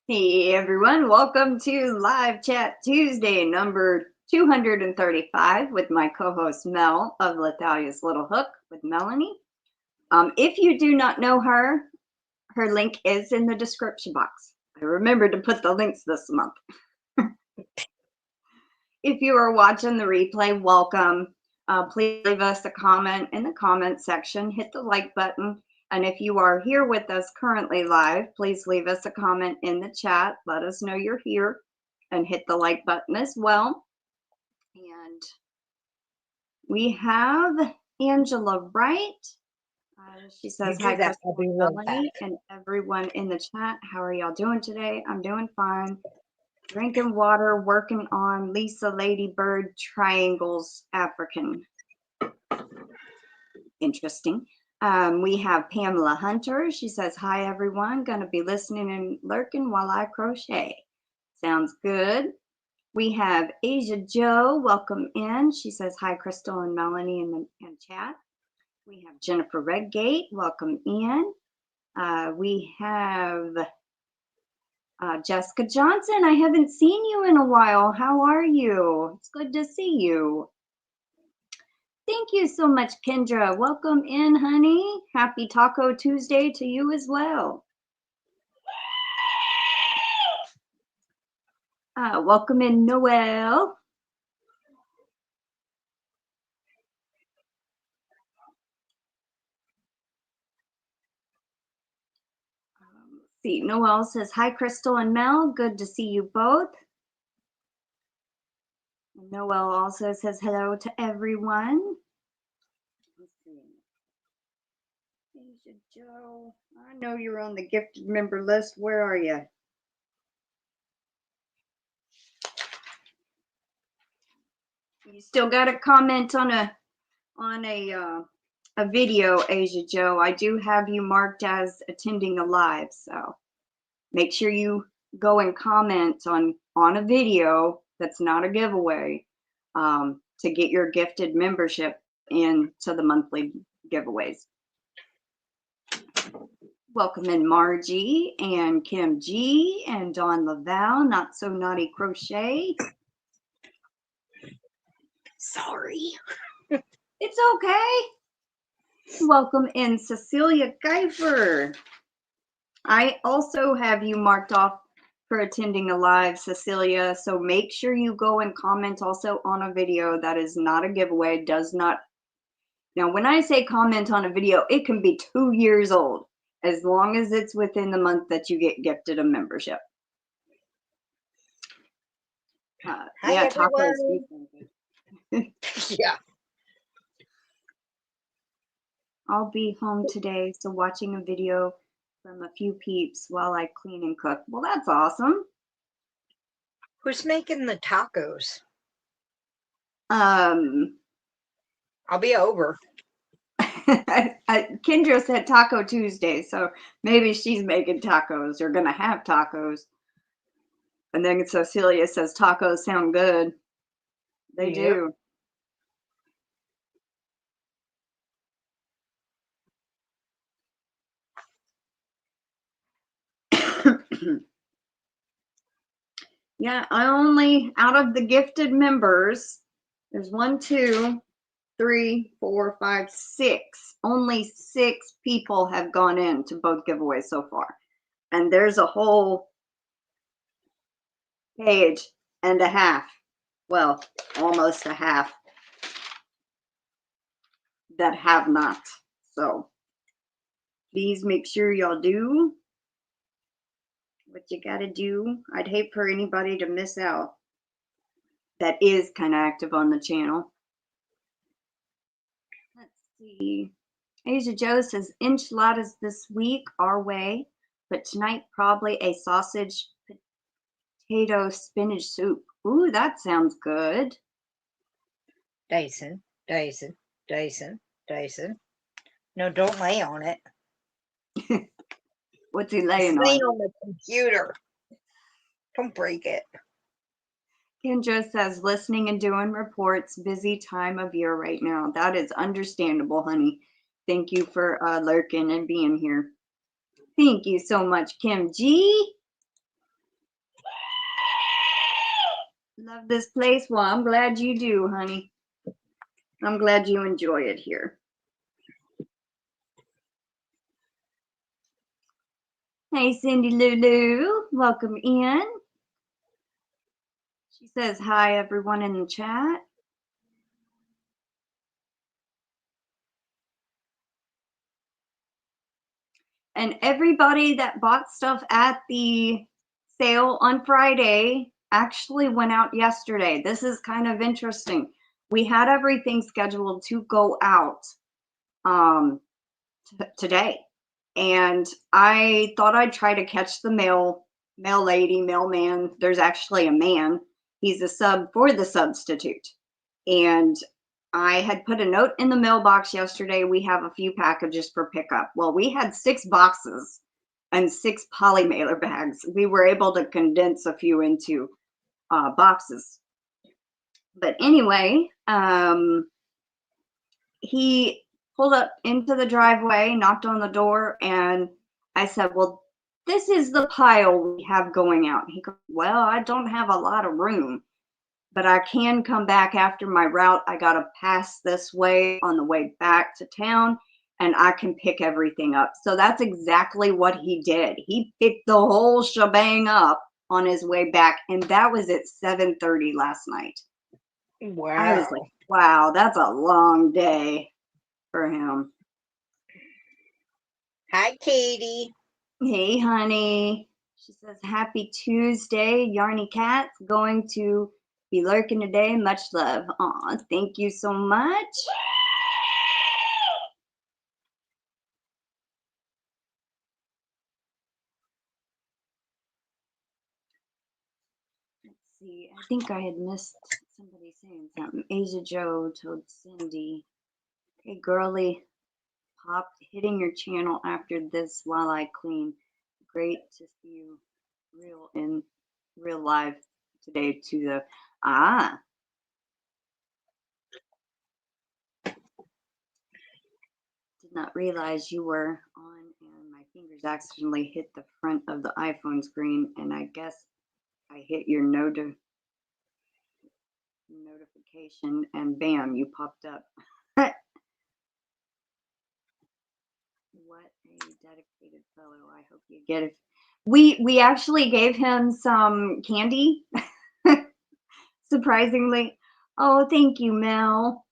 Hey everyone, welcome to Live Chat Tuesday number 235 with my co-host Mel of Lethaleyas Little Hook with Melanie. If you do not know her link is in the description box. I remembered to put the links this month. If you are watching the replay, welcome. Please leave us a comment in the comment section, hit the like button. And if you are here with us currently live, please leave us a comment in the chat. Let us know you're here and hit the like button as well. And we have Angela Wright. She says, hi, Crystal and Melanie and everyone in the chat. How are y'all doing today? I'm doing fine. Drinking water, working on Lisa Ladybird Triangles African. Interesting. We have Pamela Hunter. She says, hi, everyone. Going to be listening and lurking while I crochet. Sounds good. We have Asia Joe. Welcome in. She says, hi, Crystal and Melanie in the chat. We have Jennifer Redgate. Welcome in. We have Jessica Johnson. I haven't seen you in a while. How are you? It's good to see you. Thank you so much, Kendra. Welcome in, honey. Happy Taco Tuesday to you as well. Welcome in, Noel. Let's see. Noel says, hi, Crystal and Mel. Good to see you both. Noel also says hello to everyone. Let's see. Asia Joe, I know you're on the gifted member list. Where are you? You still got to comment on a video, Asia Joe. I do have you marked as attending a live, so make sure you go and comment on a video that's not a giveaway to get your gifted membership into the monthly giveaways. Welcome in Margie and KimG and Dawn Laval, Not So Naughty Crochet. Sorry. It's okay. Welcome in Cecilia Geifer. I also have you marked off for attending a live, Cecilia, so make sure you go and comment also on a video. That is not a giveaway, does not. Now, when I say comment on a video, it can be 2 years old, as long as it's within the month that you get gifted a membership. Hi, tacos. Yeah. I'll be home today, so watching a video from a few peeps while I clean and cook. Well, that's awesome. Who's making the tacos? I'll be over. Kendra said Taco Tuesday, so maybe she's making tacos or gonna have tacos. And then Cecilia says tacos sound good. They do. Yeah, I only, out of the gifted members, there's 1, 2, 3, 4, 5, 6. Only 6 people have gone into both giveaways so far. And there's a whole page and a half, well, almost a half, that have not. So please make sure y'all do what you gotta do. I'd hate for anybody to miss out that is kind of active on the channel. Let's see. Asia Joe says enchiladas this week our way, but tonight probably a sausage potato spinach soup. Ooh, that sounds good. Dyson. No, don't lay on it. What's he laying on? Laying on the computer. Don't break it. Kendra says listening and doing reports. Busy time of year right now. That is understandable, honey. Thank you for lurking and being here. Thank you so much, KimG. Love this place. Well, I'm glad you do, honey. I'm glad you enjoy it here. Hey, Cindy Lulu, welcome in. She says hi, everyone in the chat. And everybody that bought stuff at the sale on Friday actually went out yesterday. This is kind of interesting. We had everything scheduled to go out today. And I thought I'd try to catch the mail lady, mailman. There's actually a man. He's a sub for the substitute. And I had put a note in the mailbox yesterday. We have a few packages for pickup. Well, we had 6 boxes and 6 poly mailer bags. We were able to condense a few into boxes. But anyway, he pulled up into the driveway, knocked on the door, and I said, well, this is the pile we have going out. He goes, well, I don't have a lot of room, but I can come back after my route. I got to pass this way on the way back to town, and I can pick everything up. So that's exactly what he did. He picked the whole shebang up on his way back, and that was at 7:30 last night. Wow. I was like, wow, that's a long day for him. Hi, Katie. Hey, honey. She says, happy Tuesday. Yarny Cat's going to be lurking today. Much love. Aw, thank you so much. Let's see. I think I had missed somebody saying something. Asia Joe told Cindy, hey, girly, pop hitting your channel after this while I clean. Great to see you real live today to the did not realize you were on and my fingers accidentally hit the front of the iPhone screen and I guess I hit your notification and bam, you popped up. What a dedicated fellow. I hope you get it. We actually gave him some candy. Surprisingly. Oh, thank you, Mel.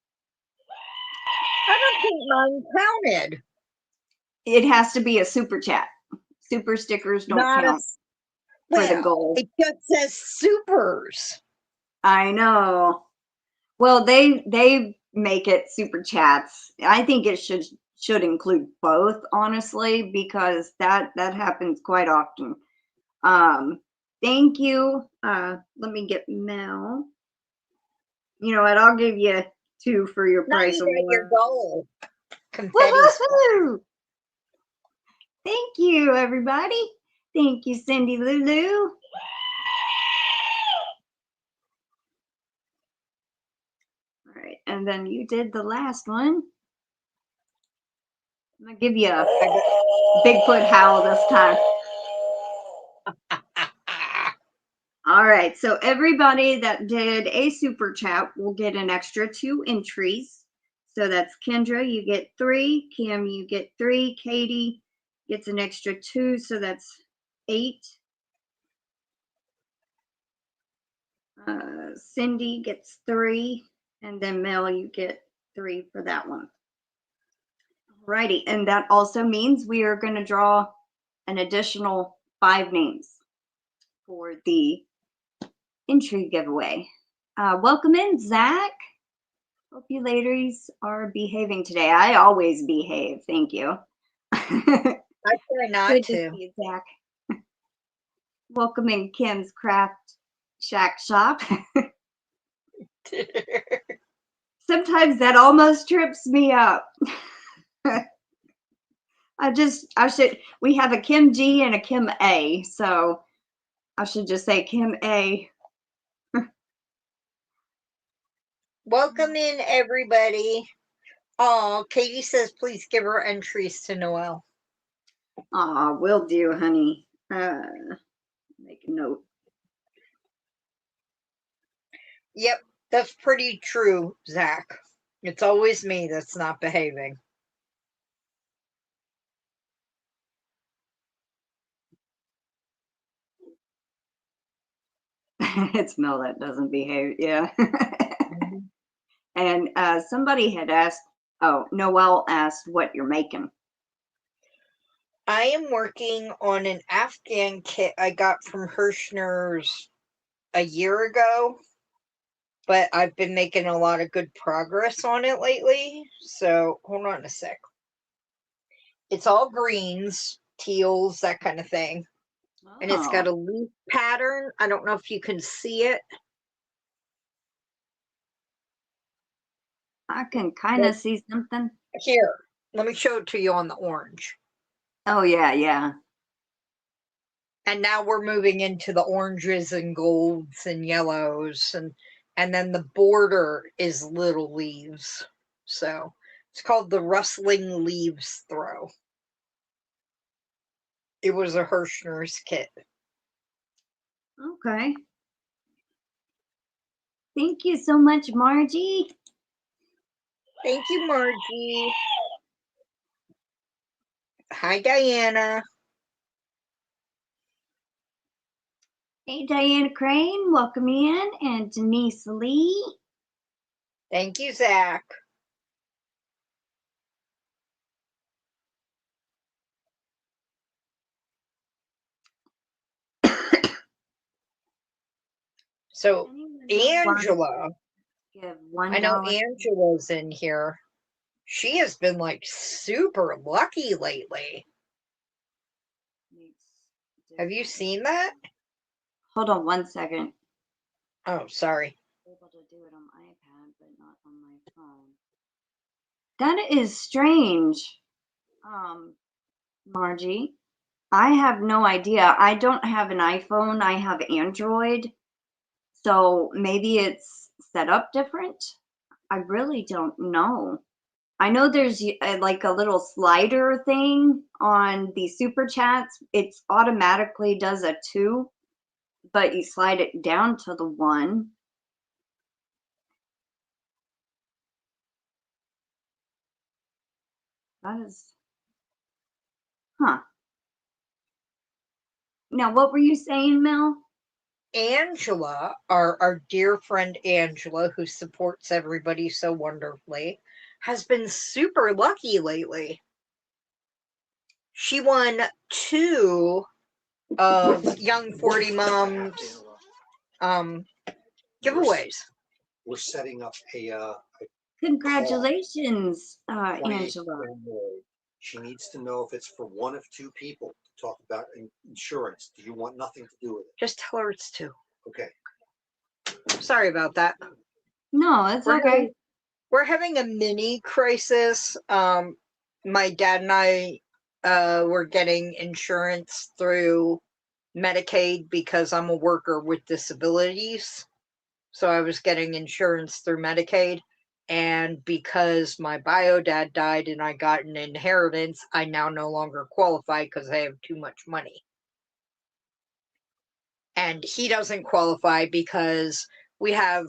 I don't think mine counted. It has to be a super chat. Super stickers don't count for the goal. It just says supers. I know. Well, they make it super chats. I think it should include both, honestly, because that happens quite often. Thank you. Let me get Mel. You know what? I'll give you 2 for your price of 1. Your goal. Confetti. Woohoo! Thank you, everybody. Thank you, Cindy Lulu. All right, and then you did the last one. I'm gonna give you a Bigfoot howl this time. All right, so everybody that did a super chat will get an extra 2 entries. So that's Kendra, you get 3. Kim, you get 3. Katie gets an extra 2, so that's 8. Cindy gets 3, and then Mel, you get 3 for that one. Alrighty, and that also means we are going to draw an additional 5 names for the entry giveaway. Welcome in, Zach. Hope you ladies are behaving today. I always behave. Thank you. I try not Good to. to see you, Zach. Welcome in, Kim's Craft Shack Shop. Sometimes that almost trips me up. We have a Kim G and a Kim A, so I should just say Kim A. Welcome in, everybody. Oh, Katie says please give her entries to Noel. Aw, will do, honey. Make a note. Yep, that's pretty true, Zach. It's always me that's not behaving. It's Mel that doesn't behave. Yeah. Mm-hmm. And somebody had asked, oh, Noelle asked what you're making. I am working on an Afghan kit I got from Hirschner's a year ago, but I've been making a lot of good progress on it lately. So hold on a sec. It's all greens, teals, that kind of thing. Oh. And it's got a leaf pattern. I don't know if you can see it. I can kind of see something. Here, let me show it to you on the orange. Oh, yeah, yeah. And now we're moving into the oranges and golds and yellows, and then the border is little leaves. So it's called the Rustling Leaves Throw. It was a Hirschner's kit. Okay. Thank you so much, Margie. Thank you, Margie. Hi, Diana. Hey, Diana Crane, welcome in, and DenyseLee. Thank you, Zach. So, Angela, give I know $1. Angela's in here. She has been like super lucky lately. Have you seen that? Hold on 1 second. Oh, sorry. I'm able to do it on my iPad, but not on my phone. That is strange, Margie. I have no idea. I don't have an iPhone. I have Android. So maybe it's set up different. I really don't know. I know there's like a little slider thing on the super chats. It automatically does a 2, but you slide it down to the 1. That is, huh. Now, what were you saying, Mel? Angela, our dear friend Angela, who supports everybody so wonderfully, has been super lucky lately. She won 2 of Young 40 Moms giveaways. We're setting up a Congratulations, Angela. She needs to know if it's for one of 2 people to talk about insurance. Do you want nothing to do with it? Just tell her it's 2. Okay. Sorry about that. No, it's okay. We're having a mini crisis. My dad and I were getting insurance through Medicaid because I'm a worker with disabilities. So I was getting insurance through Medicaid. And because my bio dad died and I got an inheritance, I now no longer qualify because I have too much money. And he doesn't qualify because we have,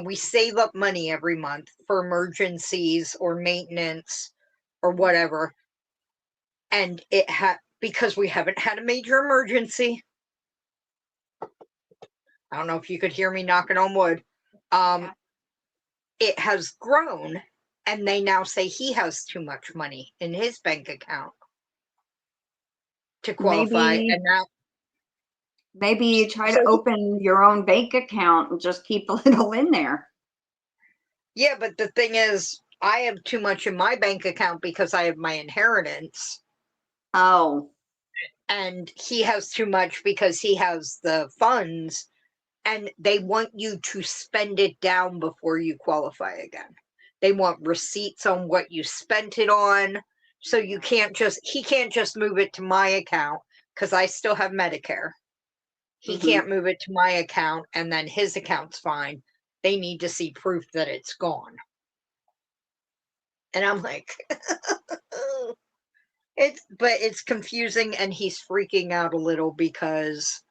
we save up money every month for emergencies or maintenance or whatever. And because we haven't had a major emergency. I don't know if you could hear me knocking on wood. It has grown, and they now say he has too much money in his bank account to qualify. Maybe you try to open your own bank account and just keep a little in there. Yeah, but the thing is, I have too much in my bank account because I have my inheritance. Oh. And he has too much because he has the funds, and they want you to spend it down before you qualify again. They want receipts on what you spent it on. So he can't just move it to my account because I still have Medicare. He can't move it to my account and then his account's fine. They need to see proof that it's gone. And I'm like, it's confusing, and he's freaking out a little because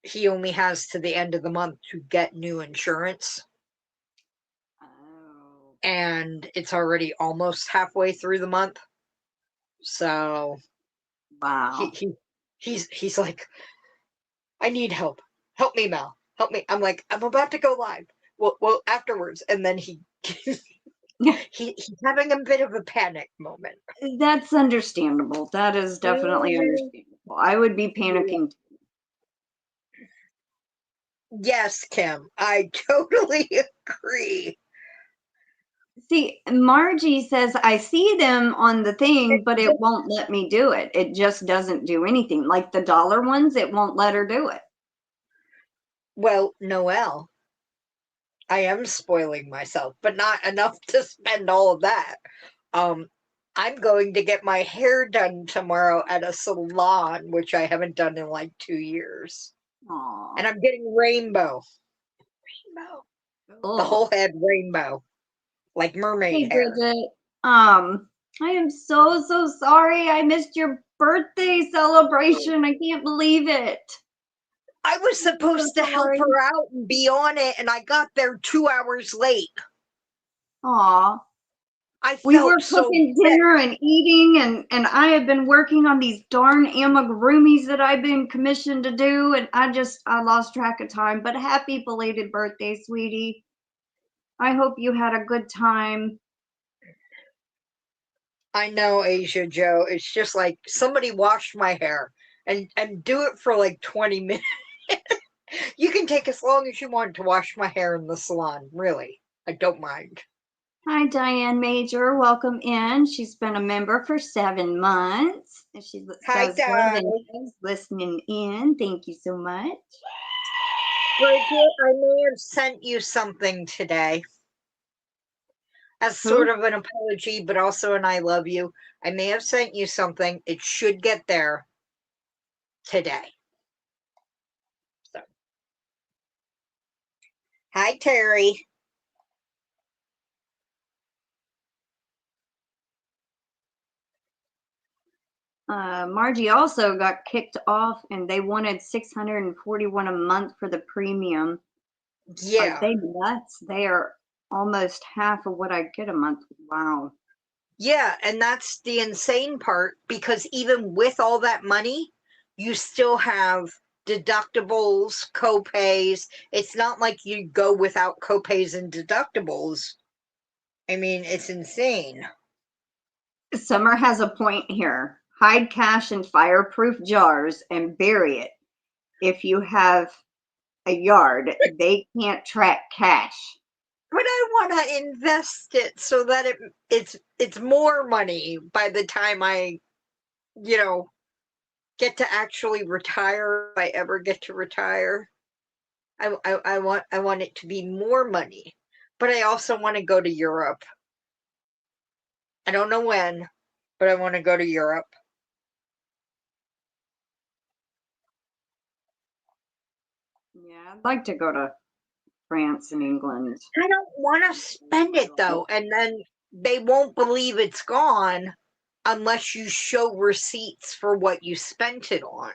he only has to the end of the month to get new insurance. Oh. And it's already almost halfway through the month. So Wow. he's like, I need help. Help me, Mel. Help me. I'm like, I'm about to go live. Well, afterwards. And then he's having a bit of a panic moment. That's understandable. That is definitely understandable. I would be panicking. Yes, Kim, I totally agree. See, Margie says, I see them on the thing, but it won't let me do it. It just doesn't do anything. Like the dollar ones, it won't let her do it. Well, Noelle, I am spoiling myself, but not enough to spend all of that. I'm going to get my hair done tomorrow at a salon, which I haven't done in like 2 years. Aww. And I'm getting rainbow. The whole head rainbow. Like mermaid hair. Bridget, I am so sorry. I missed your birthday celebration. I can't believe it. I was supposed to help her out and be on it, and I got there 2 hours late. Aw. We were cooking dinner and eating, and I have been working on these darn amigurumis that I've been commissioned to do, and I lost track of time. But happy belated birthday, sweetie. I hope you had a good time. I know, Asia Joe. It's just like somebody washed my hair and do it for like 20 minutes. You can take as long as you want to wash my hair in the salon. Really, I don't mind. Hi, Diane Major. Welcome in. She's been a member for 7 months. She Hi, Diane. Listening in. Thank you so much. Bridget, I may have sent you something today. As sort of an apology, but also an I love you. I may have sent you something. It should get there today. So, hi, Terry. Margie also got kicked off, and they wanted $641 a month for the premium. Yeah. Are they nuts? They are almost half of what I get a month. Wow. Yeah, and that's the insane part, because even with all that money, you still have deductibles, copays. It's not like you go without copays and deductibles. I mean, it's insane. Summer has a point here. Hide cash in fireproof jars and bury it. If you have a yard, they can't track cash. But I want to invest it so that it's more money by the time I, get to actually retire, if I ever get to retire. I want it to be more money. But I also want to go to Europe. I don't know when, but I want to go to Europe. Yeah, I'd like to go to France and England. I don't want to spend it though, and then they won't believe it's gone unless you show receipts for what you spent it on.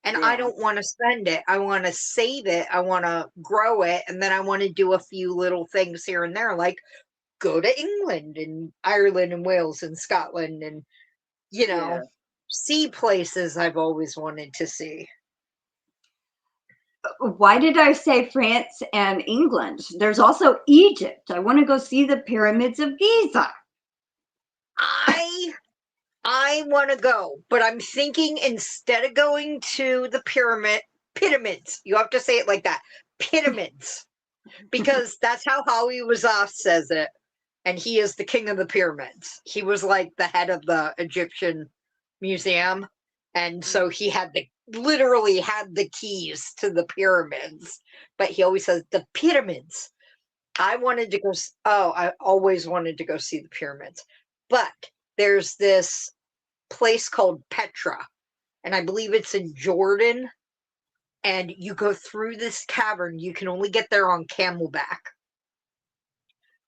And I don't want to spend it. I want to save it. I want to grow it. And then I want to do a few little things here and there, like go to England and Ireland and Wales and Scotland and, see places I've always wanted to see. Why did I say France and England? There's also Egypt. I want to go see the pyramids of Giza. I want to go, but I'm thinking instead of going to the pyramids, you have to say it like that, pyramids, because that's how HolisticPatriots says it, and he is the king of the pyramids. He was like the head of the Egyptian museum, and so he literally had the keys to the pyramids, but he always says the pyramids. I always wanted to go see the pyramids, but there's this place called Petra, and I believe it's in Jordan, and you go through this cavern. You can only get there on camelback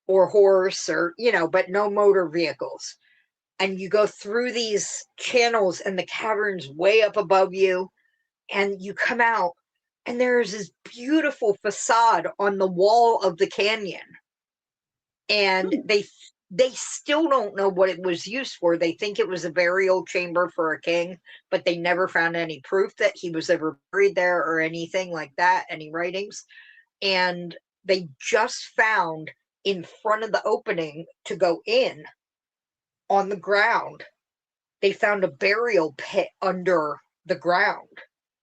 or horse or, but no motor vehicles. And you go through these channels, and the cavern's way up above you, and you come out, and there's this beautiful facade on the wall of the canyon. And they still don't know what it was used for. They think it was a burial chamber for a king, but they never found any proof that he was ever buried there or anything like that, any writings. And they just found in front of the opening to go in on the ground, they found a burial pit under the ground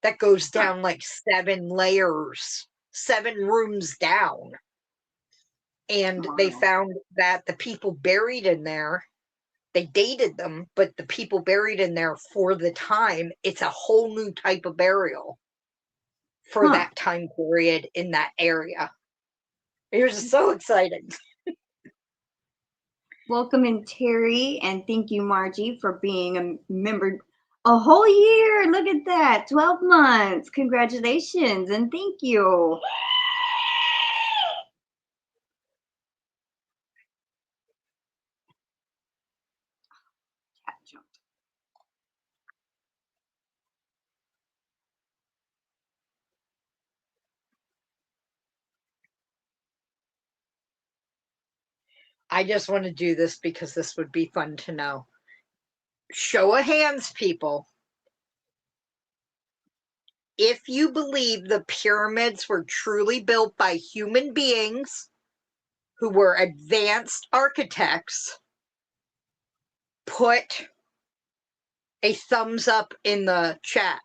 that goes down like 7 layers, 7 rooms down. And they found that the people buried in there, they dated them, but the people buried in there for the time, it's a whole new type of burial for that time period in that area. It was so exciting. Welcome in, Terry, and thank you, Margie, for being a member a whole year. Look at that, 12 months. Congratulations, and thank you. I just want to do this because this would be fun to know. Show of hands, people. If you believe the pyramids were truly built by human beings who were advanced architects, put a thumbs up in the chat.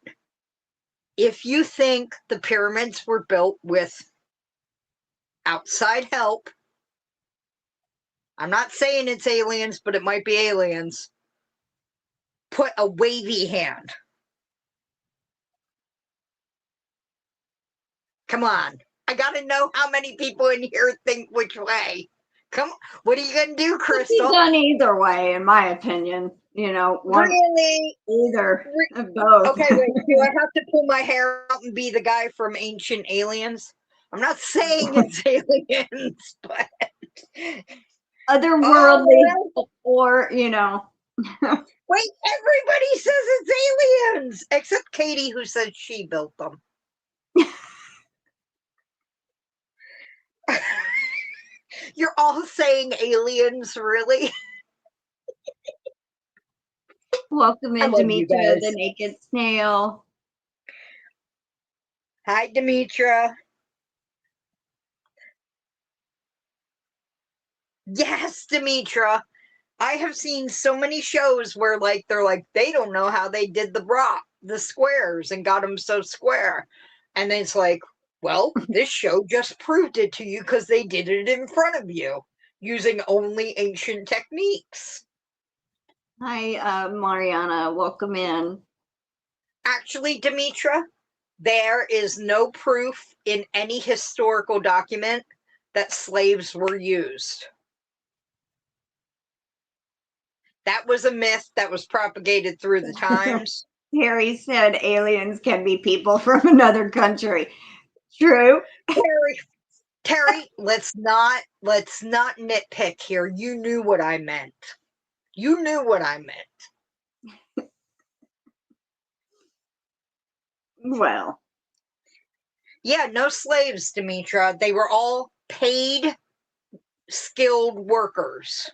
If you think the pyramids were built with outside help, I'm not saying it's aliens, but it might be aliens, put a wavy hand. Come on. I got to know how many people in here think which way. Come on. What are you going to do, Crystal? It's done either way, in my opinion. You know, really? Either. Both. Okay, wait. Do I have to pull my hair out and be the guy from Ancient Aliens? I'm not saying it's aliens, but... Otherworldly, or, you know. Wait, everybody says it's aliens! Except Katie, who says she built them. You're all saying aliens, really? Welcome in, Demetra, the naked snail. Hi, Demetra. Yes, Demetra. I have seen so many shows where, like, they're like, they don't know how they did the squares and got them so square. And it's like, well, this show just proved it to you because they did it in front of you using only ancient techniques. Hi, Mariana. Welcome in. Actually, Demetra, there is no proof in any historical document that slaves were used. That was a myth that was propagated through the times. Harry said aliens can be people from another country. True. Terry, let's not nitpick here. You knew what I meant. You knew what I meant. Well. Yeah, no slaves, Demetra. They were all paid, skilled workers.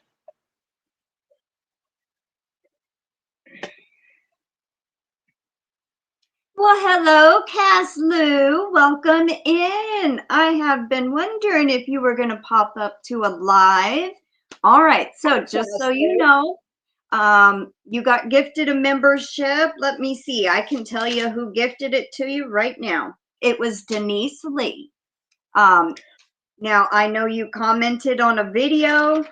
Well, hello, Cass Lou. Welcome in. I have been wondering if you were going to pop up to a live. All right. So just so you know, you got gifted a membership. Let me see. I can tell you who gifted it to you right now. It was DenyseLee. Now, I know you commented on a video.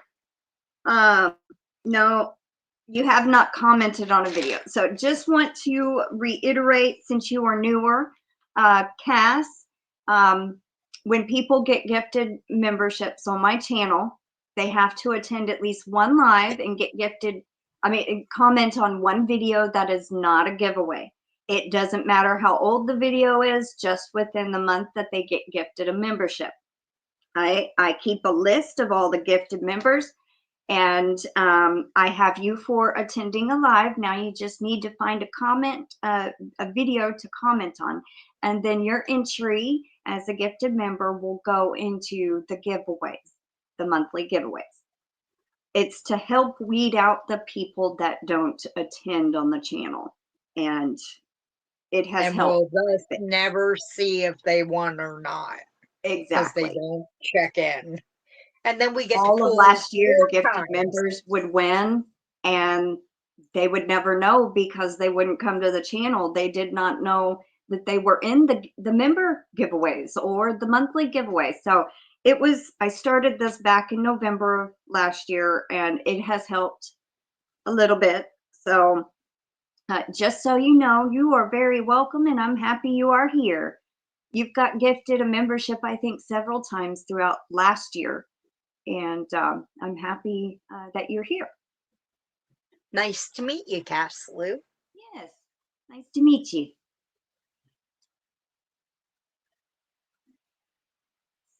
No, you have not commented on a video. So just want to reiterate, since you are newer, Cass, when people get gifted memberships on my channel, they have to attend at least one live and get gifted, comment on one video that is not a giveaway. It doesn't matter how old the video is, just within the month that they get gifted a membership. I keep a list of all the gifted members, And I have you for attending a live. Now you just need to find a comment, a video to comment on. And then your entry as a gifted member will go into the giveaways, the monthly giveaways. It's to help weed out the people that don't attend on the channel. And it has And helped. we'll just never see if they won or not. Because they Exactly. don't check in. And then we get All to of pull last year, four gifted times. members would win, and they would never know because they wouldn't come to the channel. They did not know that they were in the member giveaways or the monthly giveaway. So it was, I started this back in November of last year, and it has helped a little bit. So just so you know, you are very welcome, and I'm happy you are here. You've got gifted a membership, I think, several times throughout last year. And I'm happy that you're here. Nice to meet you, Castlou. Yes, nice to meet you.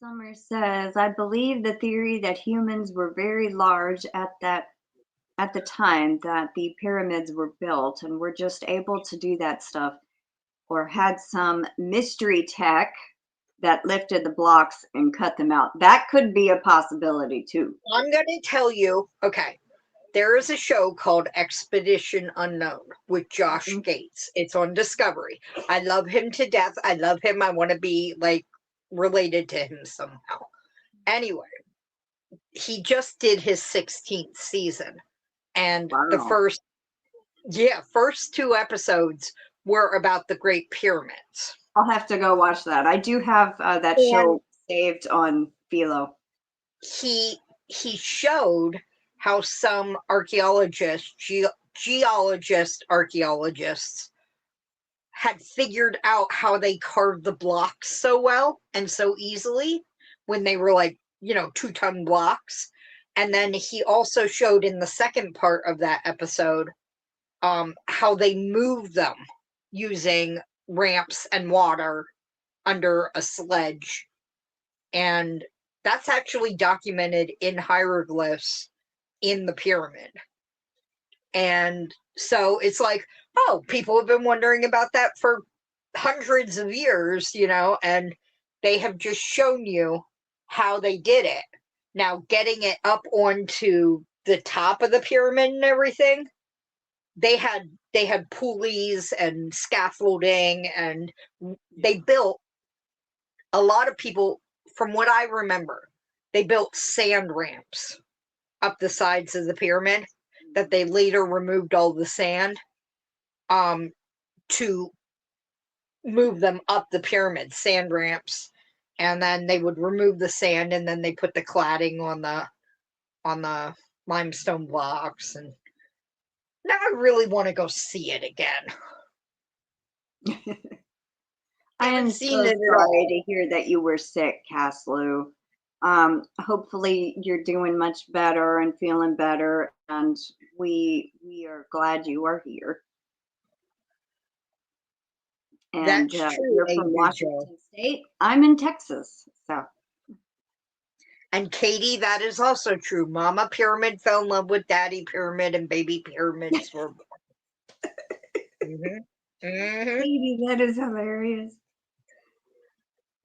Summer says, I believe the theory that humans were very large at the time that the pyramids were built and were just able to do that stuff, or had some mystery tech that lifted the blocks and cut them out. That could be a possibility too. I'm going to tell you, okay, there is a show called Expedition Unknown with Josh Gates. It's on Discovery. I love him to death. I love him. I want to be like related to him somehow. Anyway, he just did his 16th season. And the first 2 episodes were about the Great Pyramids. I'll have to go watch that. I do have that show saved on Philo. He showed how some archaeologists, archaeologists had figured out how they carved the blocks so well and so easily when they were like, 2-ton blocks. And then he also showed in the second part of that episode how they moved them using ramps and water under a sledge. And that's actually documented in hieroglyphs in the pyramid. And so it's like, oh, people have been wondering about that for hundreds of years, and they have just shown you how they did it. Now, getting it up onto the top of the pyramid and everything, they had pulleys and scaffolding, and they built, a lot of people, from what I remember, they built sand ramps up the sides of the pyramid that they later removed all the sand to move them up the pyramid, sand ramps. And then they would remove the sand, and then they put the cladding on the limestone blocks. And now I really want to go see it again. I am so sorry to hear that you were sick, Castlou. Hopefully you're doing much better and feeling better, and we are glad you are here. And That's true, you're from Washington State. I'm in Texas, so. And Katie, that is also true. Mama Pyramid fell in love with Daddy Pyramid, and baby pyramids were born. Katie, that is hilarious.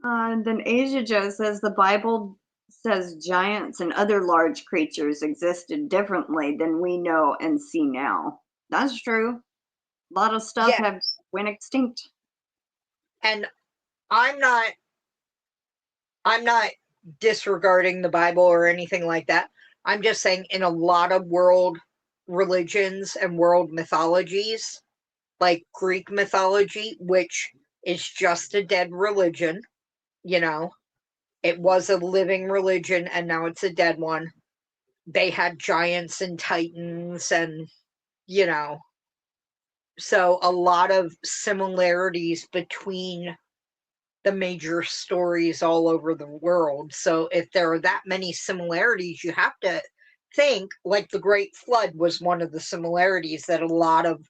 And then Asia Joe says the Bible says giants and other large creatures existed differently than we know and see now. That's true. A lot of stuff have went extinct. And I'm not disregarding the Bible or anything like that. I'm just saying in a lot of world religions and world mythologies, like Greek mythology, which is just a dead religion, it was a living religion and now it's a dead one. They had giants and titans and, so a lot of similarities between the major stories all over the world. So if there are that many similarities, you have to think like the Great Flood was one of the similarities that a lot of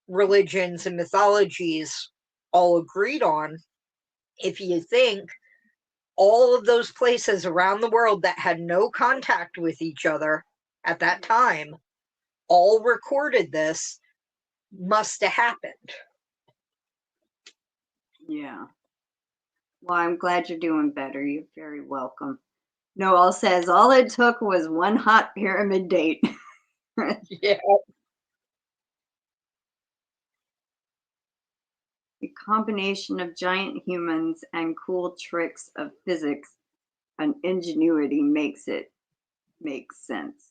religions and mythologies all agreed on. If you think all of those places around the world that had no contact with each other at that time, all recorded this, must have happened. Yeah. Well, I'm glad you're doing better. You're very welcome. Noel says all it took was one hot pyramid date. Yeah. A combination of giant humans and cool tricks of physics and ingenuity makes it make sense.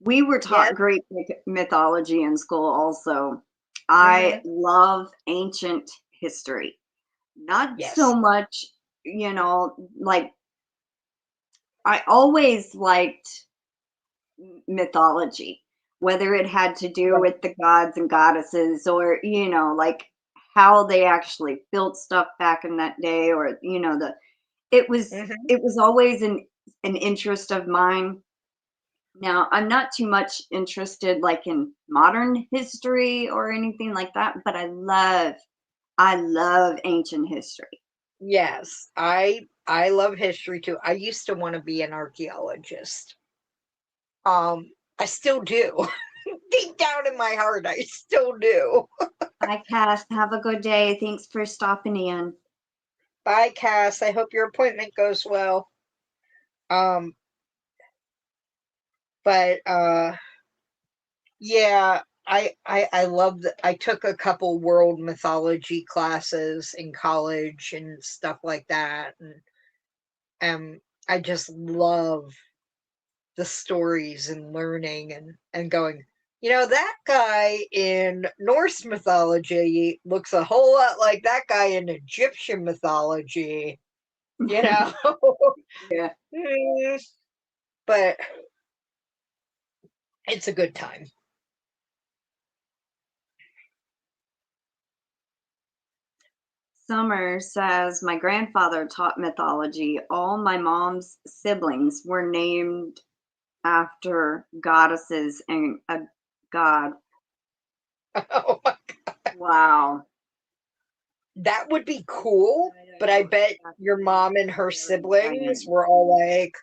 We were Yes. taught Greek mythology in school also. I love ancient history. Not Yes. so much, like I always liked mythology, whether it had to do with the gods and goddesses or, like how they actually built stuff back in that day or, it was always an interest of mine. Now, I'm not too much interested like in modern history or anything like that, but I love ancient history. Yes, I love history too. I used to want to be an archaeologist. I still do. Deep down in my heart, I still do. Bye, Cass. Have a good day. Thanks for stopping in. Bye, Cass. I hope your appointment goes well. But yeah, I love that. I took a couple world mythology classes in college and stuff like that, and I just love the stories and learning and going, that guy in Norse mythology looks a whole lot like that guy in Egyptian mythology, Yeah. But it's a good time. Summer says, my grandfather taught mythology. All my mom's siblings were named after goddesses and a god. Oh my God. Wow. That would be cool, but I bet your mom and her siblings were all like,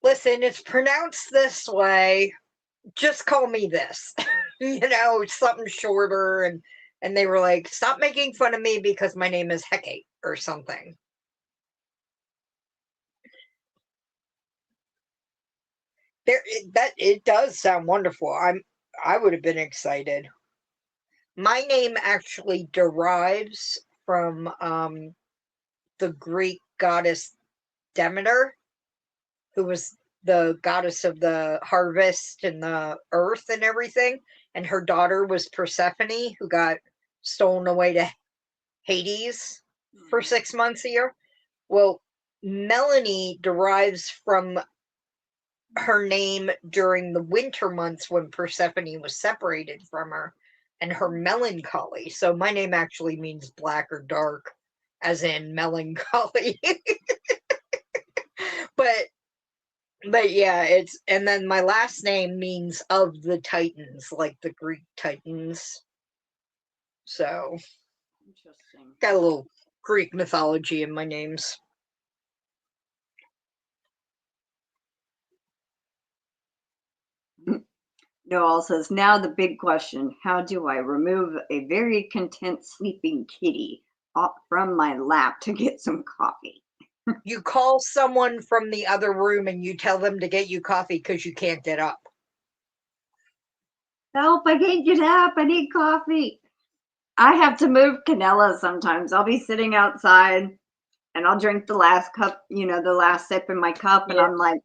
listen, it's pronounced this way. Just call me this. Something shorter. And they were like, stop making fun of me because my name is Hecate or something. It does sound wonderful. I would have been excited. My name actually derives from the Greek goddess Demeter, who was the goddess of the harvest and the earth and everything. And her daughter was Persephone, who got stolen away to Hades for 6 months a year. Well, Melanie derives from her name during the winter months when Persephone was separated from her and her melancholy. So my name actually means black or dark, as in melancholy. But yeah, and then my last name means of the Titans, like the Greek Titans. So Interesting. Got a little Greek mythology in my names. Noel says, now the big question, how do I remove a very content sleeping kitty from my lap to get some coffee? You call someone from the other room and you tell them to get you coffee because you can't get up. Help, I can't get up. I need coffee. I have to move Canella sometimes. I'll be sitting outside and I'll drink the last cup, the last sip in my cup. And I'm like,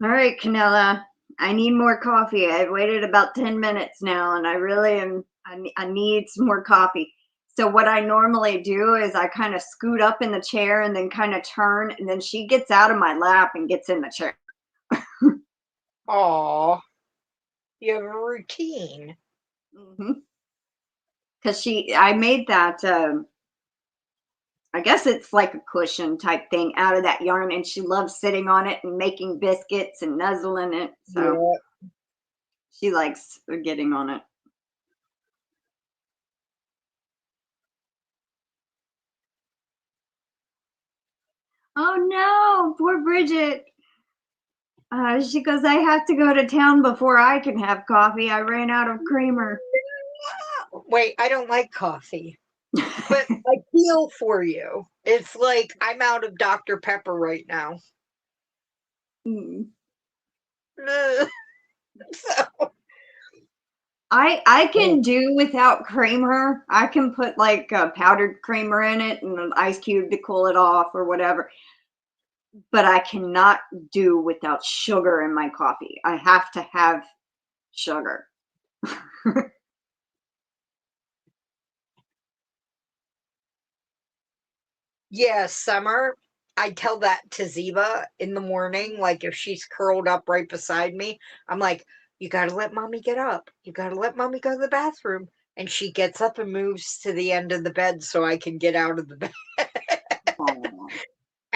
all right, Canella, I need more coffee. I've waited about 10 minutes now and I really am, I need some more coffee. So what I normally do is I kind of scoot up in the chair and then kind of turn, and then she gets out of my lap and gets in the chair. Aw, you have a routine. Because I made that, I guess it's like a cushion type thing out of that yarn, and she loves sitting on it and making biscuits and nuzzling it. So she likes getting on it. Oh no, poor Bridget. She goes, I have to go to town before I can have coffee. I ran out of creamer. Wait, I don't like coffee, but I feel for you. It's like I'm out of Dr. Pepper right now. Mm. So, I can do without creamer. I can put like powdered creamer in it and an ice cube to cool it off or whatever. But I cannot do without sugar in my coffee. I have to have sugar. yeah, Summer, I tell that to Ziva in the morning, like if she's curled up right beside me, I'm like, you gotta let mommy get up. You gotta let mommy go to the bathroom. And she gets up and moves to the end of the bed so I can get out of the bed.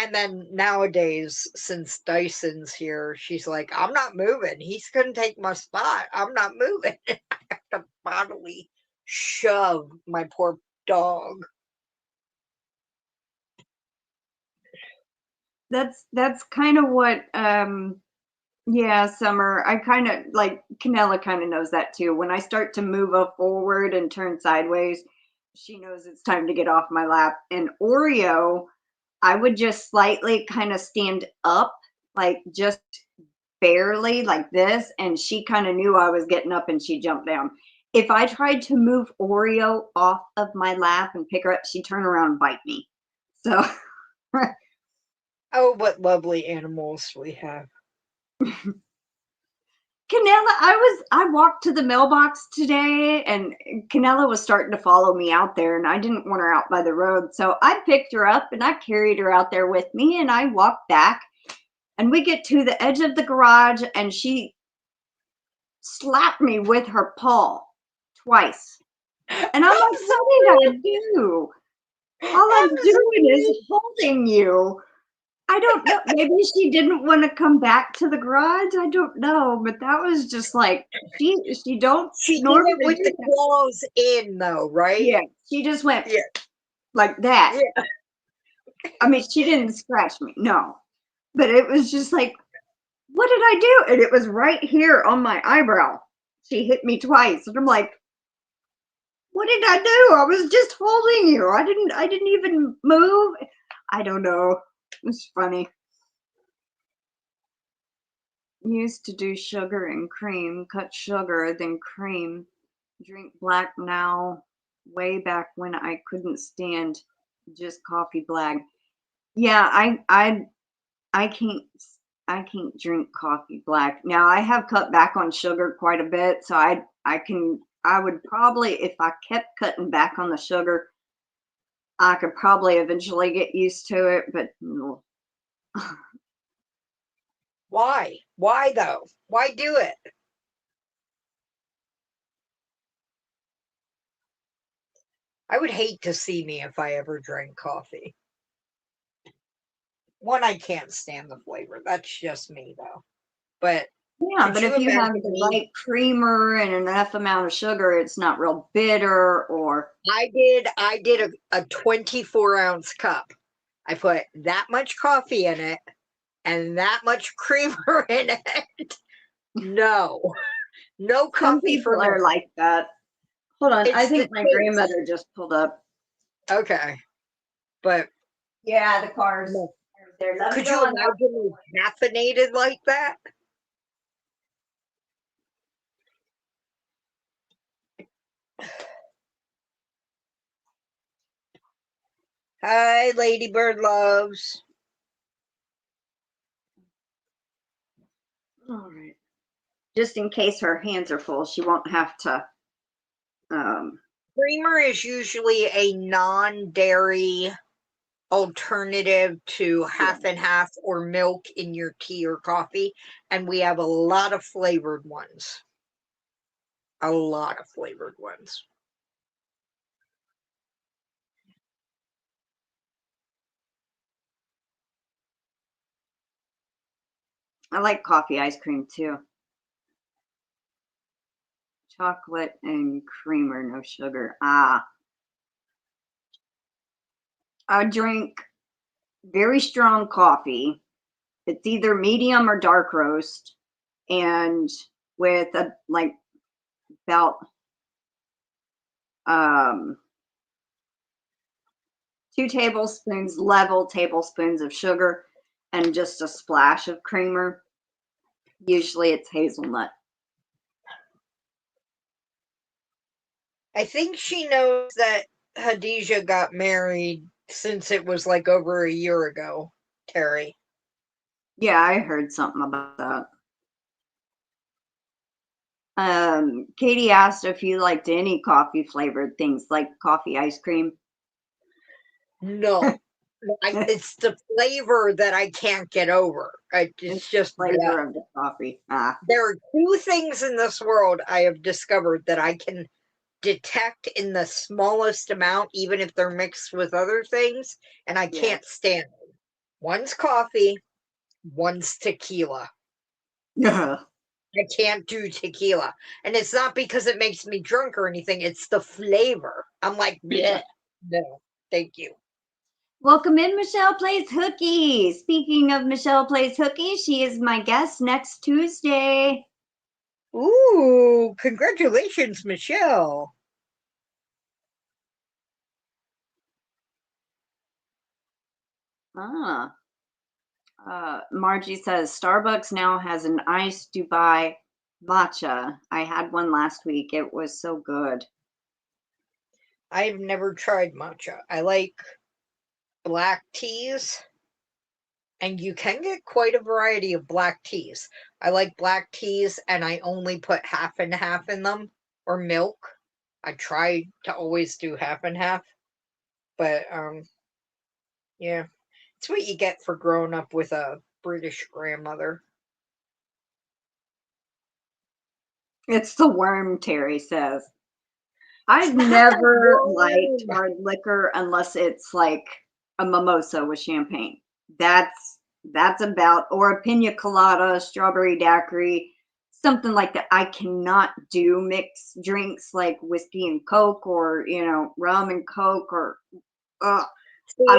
And then nowadays, since Dyson's here, she's like, I'm not moving. He's going to take my spot. I'm not moving. I have to bodily shove my poor dog. That's kind of what yeah, Summer. I kind of like Canella kind of knows that too. When I start to move up forward and turn sideways, she knows it's time to get off my lap. And Oreo, I would just slightly kind of stand up, like just barely like this, and she kind of knew I was getting up and she jumped down. If I tried to move Oreo off of my lap and pick her up, she'd turn around and bite me. So Oh, what lovely animals we have. Canella, I walked to the mailbox today and Canella was starting to follow me out there and I didn't want her out by the road. So I picked her up and I carried her out there with me and I walked back and we get to the edge of the garage and she slapped me with her paw twice. And I'm like, what did I do? All I'm doing is holding you. I don't know. Maybe she didn't want to come back to the garage. I don't know. But that was just like she don't She did normally it with do the that. claws in, though, right? Yeah, she just went Yeah. like that. Yeah. I mean, she didn't scratch me, no. But it was just like, what did I do? And it was right here on my eyebrow. She hit me twice, and I'm like, what did I do? I was just holding you. I didn't even move. I don't know. It's funny. Used to do sugar and cream, cut sugar, then cream, drink black now, way back when I couldn't stand just coffee black. Yeah, I can't drink coffee black. Now I have cut back on sugar quite a bit, so I would probably, if I kept cutting back on the sugar, I could probably eventually get used to it, but no. Why? Why, though? Why do it? I would hate to see me if I ever drank coffee. One, I can't stand the flavor. That's just me, though. But Yeah, but if you have the right creamer and enough amount of sugar, it's not real bitter or. I did a 24-ounce cup. I put that much coffee in it and that much creamer in it. No coffee. Some people are like that. Hold on, I think my grandmother just pulled up. Okay, but yeah, the cars. Could you imagine me caffeinated like that? Hi, Ladybird Loves. All right. Just in case her hands are full, she won't have to. Creamer is usually a non-dairy alternative to half and half or milk in your tea or coffee, and we have a lot of flavored ones. A lot of flavored ones. I like coffee ice cream too. Chocolate and creamer, no sugar. I drink very strong coffee. It's either medium or dark roast, and with a like about 2 tablespoons, level tablespoons of sugar, and just a splash of creamer. Usually it's hazelnut. I think she knows that Hadijah got married since it was like over a year ago, Terry. Yeah, I heard something about that. Katie asked if you liked any coffee flavored things like coffee ice cream. No. It's the flavor that I can't get over. It's just flavor of the coffee. There are 2 things in this world I have discovered that I can detect in the smallest amount, even if they're mixed with other things, and I can't stand them. One's coffee, one's tequila. Yeah. I can't do tequila. And it's not because it makes me drunk or anything, it's the flavor. I'm like, bleh. No, thank you. Welcome in, Michelle Plays Hooky. Speaking of Michelle Plays Hooky, she is my guest next Tuesday. Ooh, congratulations, Michelle. Margie says Starbucks now has an iced Dubai matcha. I had one last week. It was so good. I've never tried matcha. I like black teas, and you can get quite a variety of black teas. I like black teas, and I only put half and half in them, or milk. I try to always do half and half, but yeah, it's what you get for growing up with a British grandmother. It's the worm, Terry says. I've never liked hard liquor unless it's like a mimosa with champagne. That's about, or a pina colada, strawberry daiquiri, something like that. I cannot do mixed drinks like whiskey and Coke, or rum and Coke, or I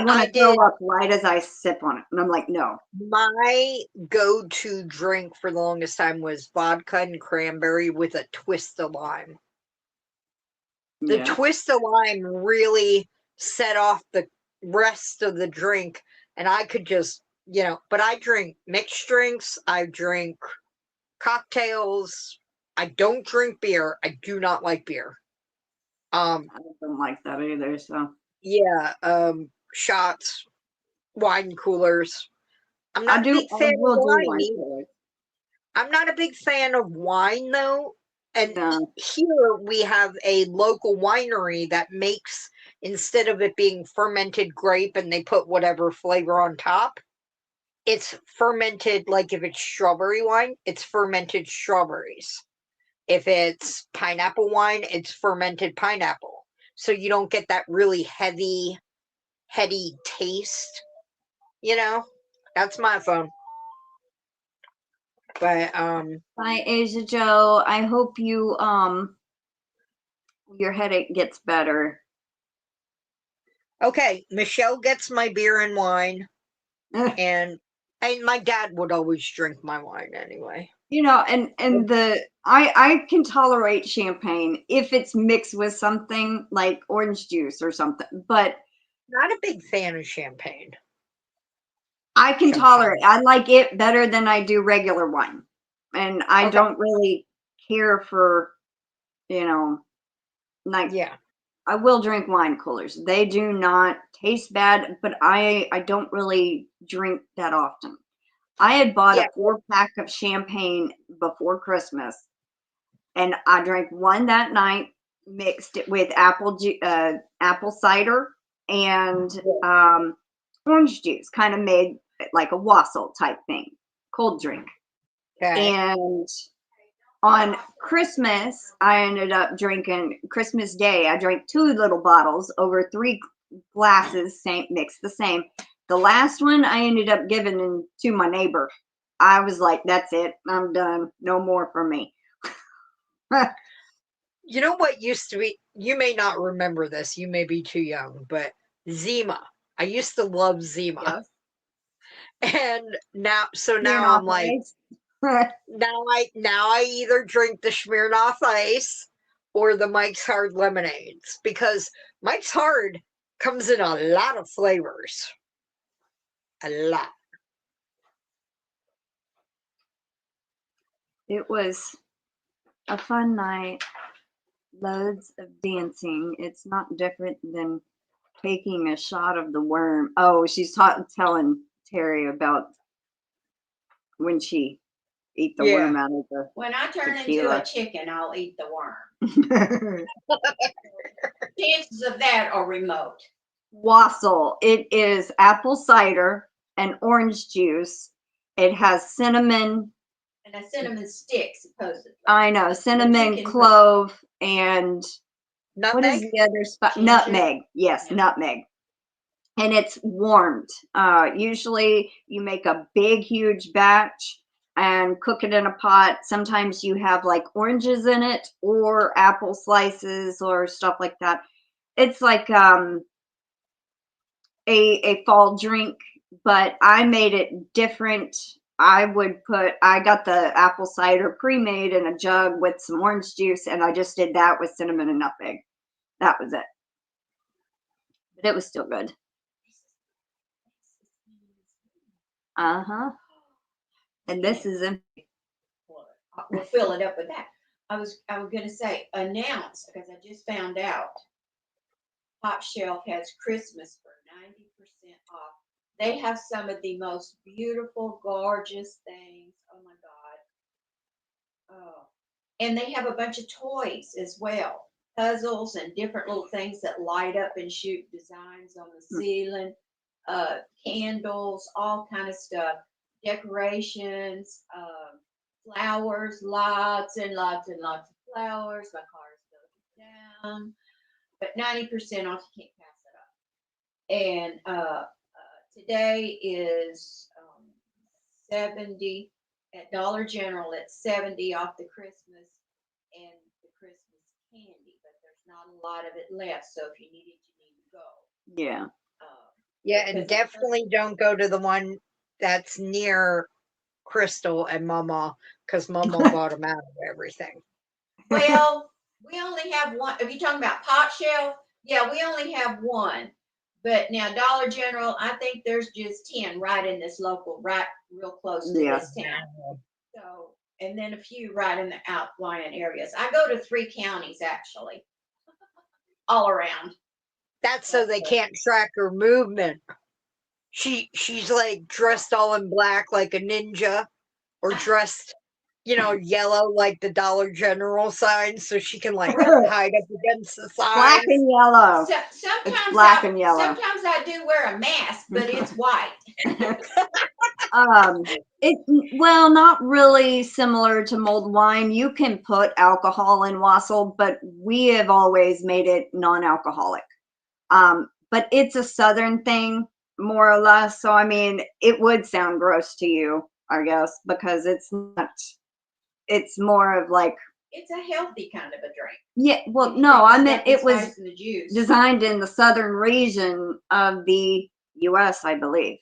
want to throw up right as I sip on it, and I'm like, no. My go-to drink for the longest time was vodka and cranberry with a twist of lime. The twist of lime really set off the rest of the drink, and I could just, but I drink mixed drinks, I drink cocktails, I don't drink beer. I do not like beer. I don't like that either, so. Yeah, shots, wine coolers. I'm not a big fan of wine either. I'm not a big fan of wine, though. And here we have a local winery that makes, instead of it being fermented grape and they put whatever flavor on top, it's fermented, like if it's strawberry wine, it's fermented strawberries. If it's pineapple wine, it's fermented pineapple. So you don't get that really heady taste, That's my phone. But Bye, Asia Joe. I hope you your headache gets better. Okay, Michelle gets my beer and wine, and my dad would always drink my wine anyway. I can tolerate champagne if it's mixed with something like orange juice or something, but not a big fan of champagne. I can tolerate. I like it better than I do regular wine. And I don't really care for, I will drink wine coolers. They do not taste bad, but I don't really drink that often. I had bought a 4-pack of champagne before Christmas, and I drank one that night, mixed it with apple cider and orange juice, kind of made like a wassail type thing, cold drink. Okay. And on Christmas, I ended up drinking, Christmas Day, I drank 2 little bottles over 3 glasses, mixed the same. The last one I ended up giving to my neighbor. I was like, that's it. I'm done. No more for me. You know what used to be, you may not remember this, you may be too young, but Zima. I used to love Zima. Yes. And now Smirnoff I'm like, Ice. now I either drink the Smirnoff Ice or the Mike's Hard lemonades, because Mike's Hard comes in a lot of flavors. A lot. It was a fun night. Loads of dancing. It's not different than taking a shot of the worm. Oh, she's telling Terry about when she ate the worm out of the When I turn tequila. into a chicken, I'll eat the worm. Chances of that are remote. Wassail. It is apple cider and orange juice. It has cinnamon. And a cinnamon stick, supposedly. I know, cinnamon, chicken clove, and Nutmeg? what is the other spot? Ginger? Nutmeg. Yes, Yeah. nutmeg. And it's warmed. Usually you make a big, huge batch and cook it in a pot. Sometimes you have like oranges in it or apple slices or stuff like that. It's like a fall drink, but I made it different. I got the apple cider pre-made in a jug with some orange juice, and I just did that with cinnamon and nutmeg. That was it. But it was still good. Uh-huh. And this is empty. We'll fill it up with that. I was gonna say announce, because I just found out Top Shelf has Christmas for 90% off. They have some of the most beautiful, gorgeous things. Oh my God. Oh. And they have a bunch of toys as well. Puzzles and different little things that light up and shoot designs on the ceiling. Candles, all kind of stuff. Decorations, flowers, lots and lots and lots of flowers. My car is going down. But 90% off, you can't pass it up. And today is 70 at Dollar General. It's 70 off the Christmas and the Christmas candy, but there's not a lot of it left. So if you need it, you need to go. Yeah. Yeah, and definitely don't go to the one that's near Crystal and Mama, because Mama bought them out of everything. Well, we only have one. If you're talking about Top Shelf, yeah, we only have one. But now Dollar General, I think there's just 10 right in this local, right real close to this town. So, and then a few right in the outlying areas. I go to 3 counties actually, all around. That's so they can't track her movement. She's like dressed all in black like a ninja, or dressed, yellow like the Dollar General sign, so she can like hide up against the sign. Black and yellow. So, sometimes It's black and yellow. Sometimes I do wear a mask, but it's white. Well, not really similar to mulled wine. You can put alcohol in wassail, but we have always made it non-alcoholic. But it's a Southern thing, more or less. So, I mean, it would sound gross to you, I guess, because it's not. It's more of like. It's a healthy kind of a drink. Yeah, well, no, I meant it was the juice. designed in the southern region of the U.S., I believe.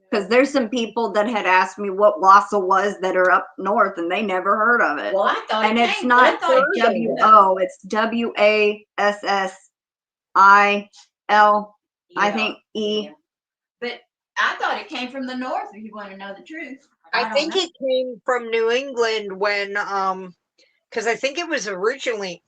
Because there's some people that had asked me what wassail was that are up north, and they never heard of it. Well, I thought and it's not W-O, it's W-A-S-S-I-L, I think, E. Yeah. But I thought it came from the north, if you want to know the truth. I think it came from New England when, because I think it was originally,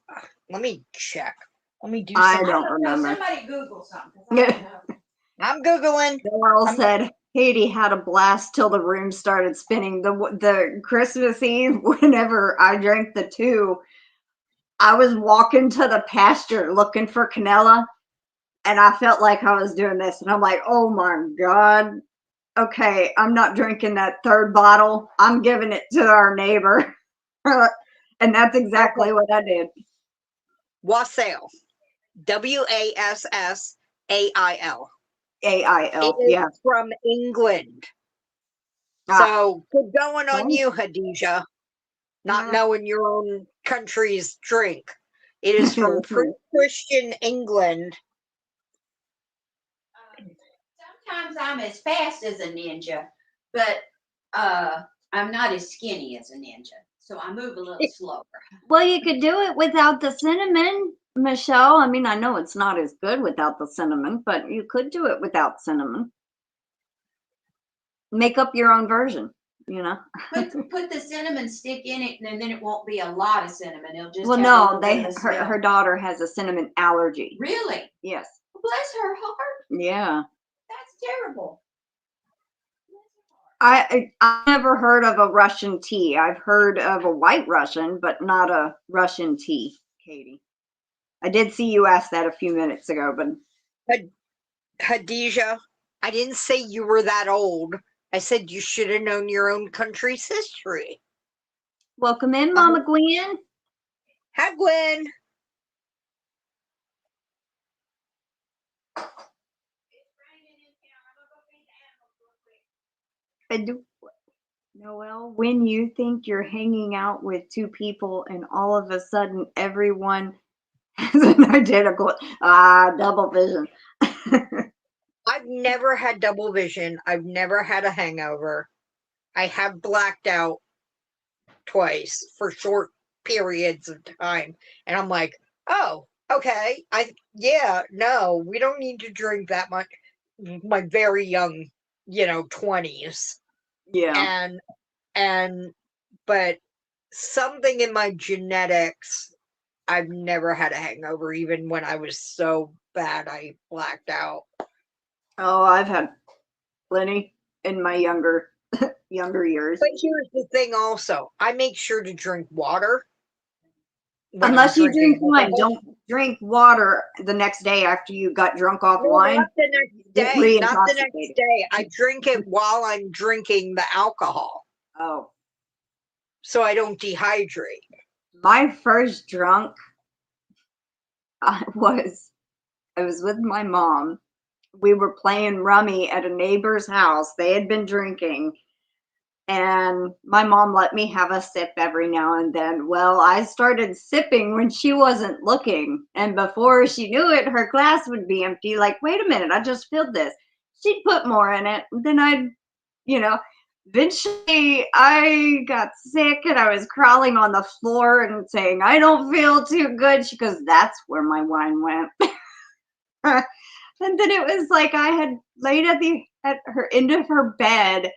let me check. Let me do something. I don't remember. Somebody Google something. I don't know. I'm Googling. Darrell said Katie had a blast till the room started spinning. The Christmas Eve, whenever I drank the 2, I was walking to the pasture looking for Canella, and I felt like I was doing this, and I'm like, oh my God. Okay, I'm not drinking that 3rd bottle. I'm giving it to our neighbor. And that's exactly what I did. Wassail. W-A-S-S-A-I-L. A-I-L, yeah. From England. So good going on you, Hadija. Not knowing your own country's drink. It is from pre-Christian England. sometimes I'm as fast as a ninja, but I'm not as skinny as a ninja. So I move a little slower. Well, you could do it without the cinnamon, Michelle. I mean, I know it's not as good without the cinnamon, but you could do it without cinnamon. Make up your own version, you know. Put the cinnamon stick in it, and then it won't be a lot of cinnamon. It'll just Well, have a no, little bit of a smell. her daughter has a cinnamon allergy. Really? Yes. Bless her heart. Yeah. That's terrible. I never heard of a Russian tea. I've heard of a white Russian, but not a Russian tea, Katie. I did see you ask that a few minutes ago, but Khadijah, I didn't say you were that old. I said you should have known your own country's history. welcome in, Mama Gwen. Hi, Gwen. Noelle, when you think you're hanging out with two people and all of a sudden everyone has an identical double vision. I've never had double vision. I've never had a hangover. I have blacked out twice for short periods of time. And I'm like, oh, okay. No, we don't need to drink that much. My very young, 20s. Yeah. But something in my genetics, I've never had a hangover, even when I was so bad I blacked out. Oh, I've had plenty in my younger years. But here's the thing also, I make sure to drink water. Unless you drink wine, don't drink water the next day after you got drunk off wine. Not the next day. Not the next day. I drink it while I'm drinking the alcohol. Oh. So I don't dehydrate. My first drunk, I was with my mom. We were playing rummy at a neighbor's house. They had been drinking. And my mom let me have a sip every now and then. Well, I started sipping when she wasn't looking. And before she knew it, her glass would be empty. Like, wait a minute, I just filled this. She'd put more in it. Then eventually I got sick and I was crawling on the floor and saying, I don't feel too good. She goes, that's where my wine went. And then it was like I had laid at her end of her bed.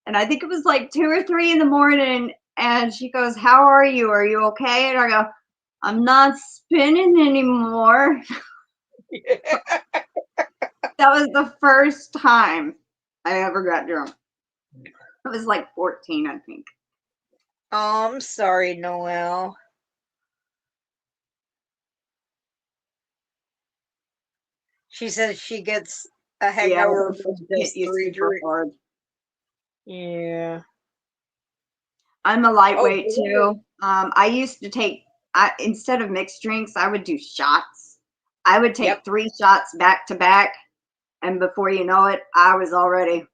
And I think it was like 2 or 3 in the morning. And she goes, how are you? Are you okay? And I go, I'm not spinning anymore. That was the first time I ever got drunk. I was like 14, I think. Oh, I'm sorry, Noelle. She says she gets a hangover from just 3 drinks. Yeah. I'm a lightweight too. I used to take, instead of mixed drinks, I would do shots. I would take 3 shots back to back. And before you know it, I was already,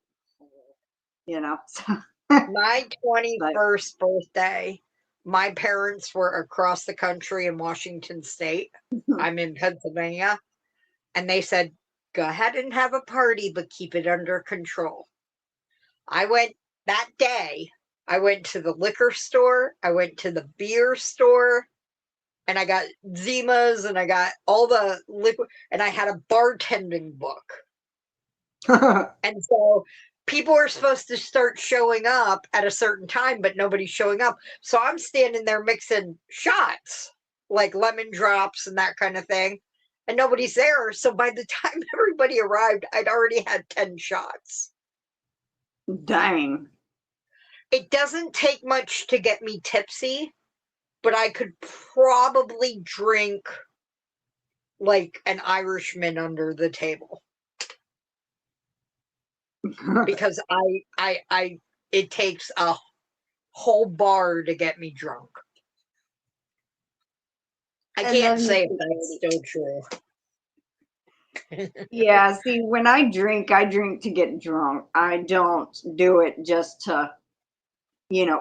So. My 21st birthday, my parents were across the country in Washington State. I'm in Pennsylvania. And they said, go ahead and have a party, but keep it under control. I went that day. I went to the liquor store. I went to the beer store. And I got Zimas and I got all the liquid. And I had a bartending book. And so people are supposed to start showing up at a certain time, but nobody's showing up. So I'm standing there mixing shots, like lemon drops and that kind of thing. And nobody's there. So by the time everybody arrived, I'd already had 10 shots. Dang. It doesn't take much to get me tipsy, but I could probably drink like an Irishman under the table. Because it takes a whole bar to get me drunk. I can't say if that's still true. Yeah, see, when I drink to get drunk. I don't do it just to,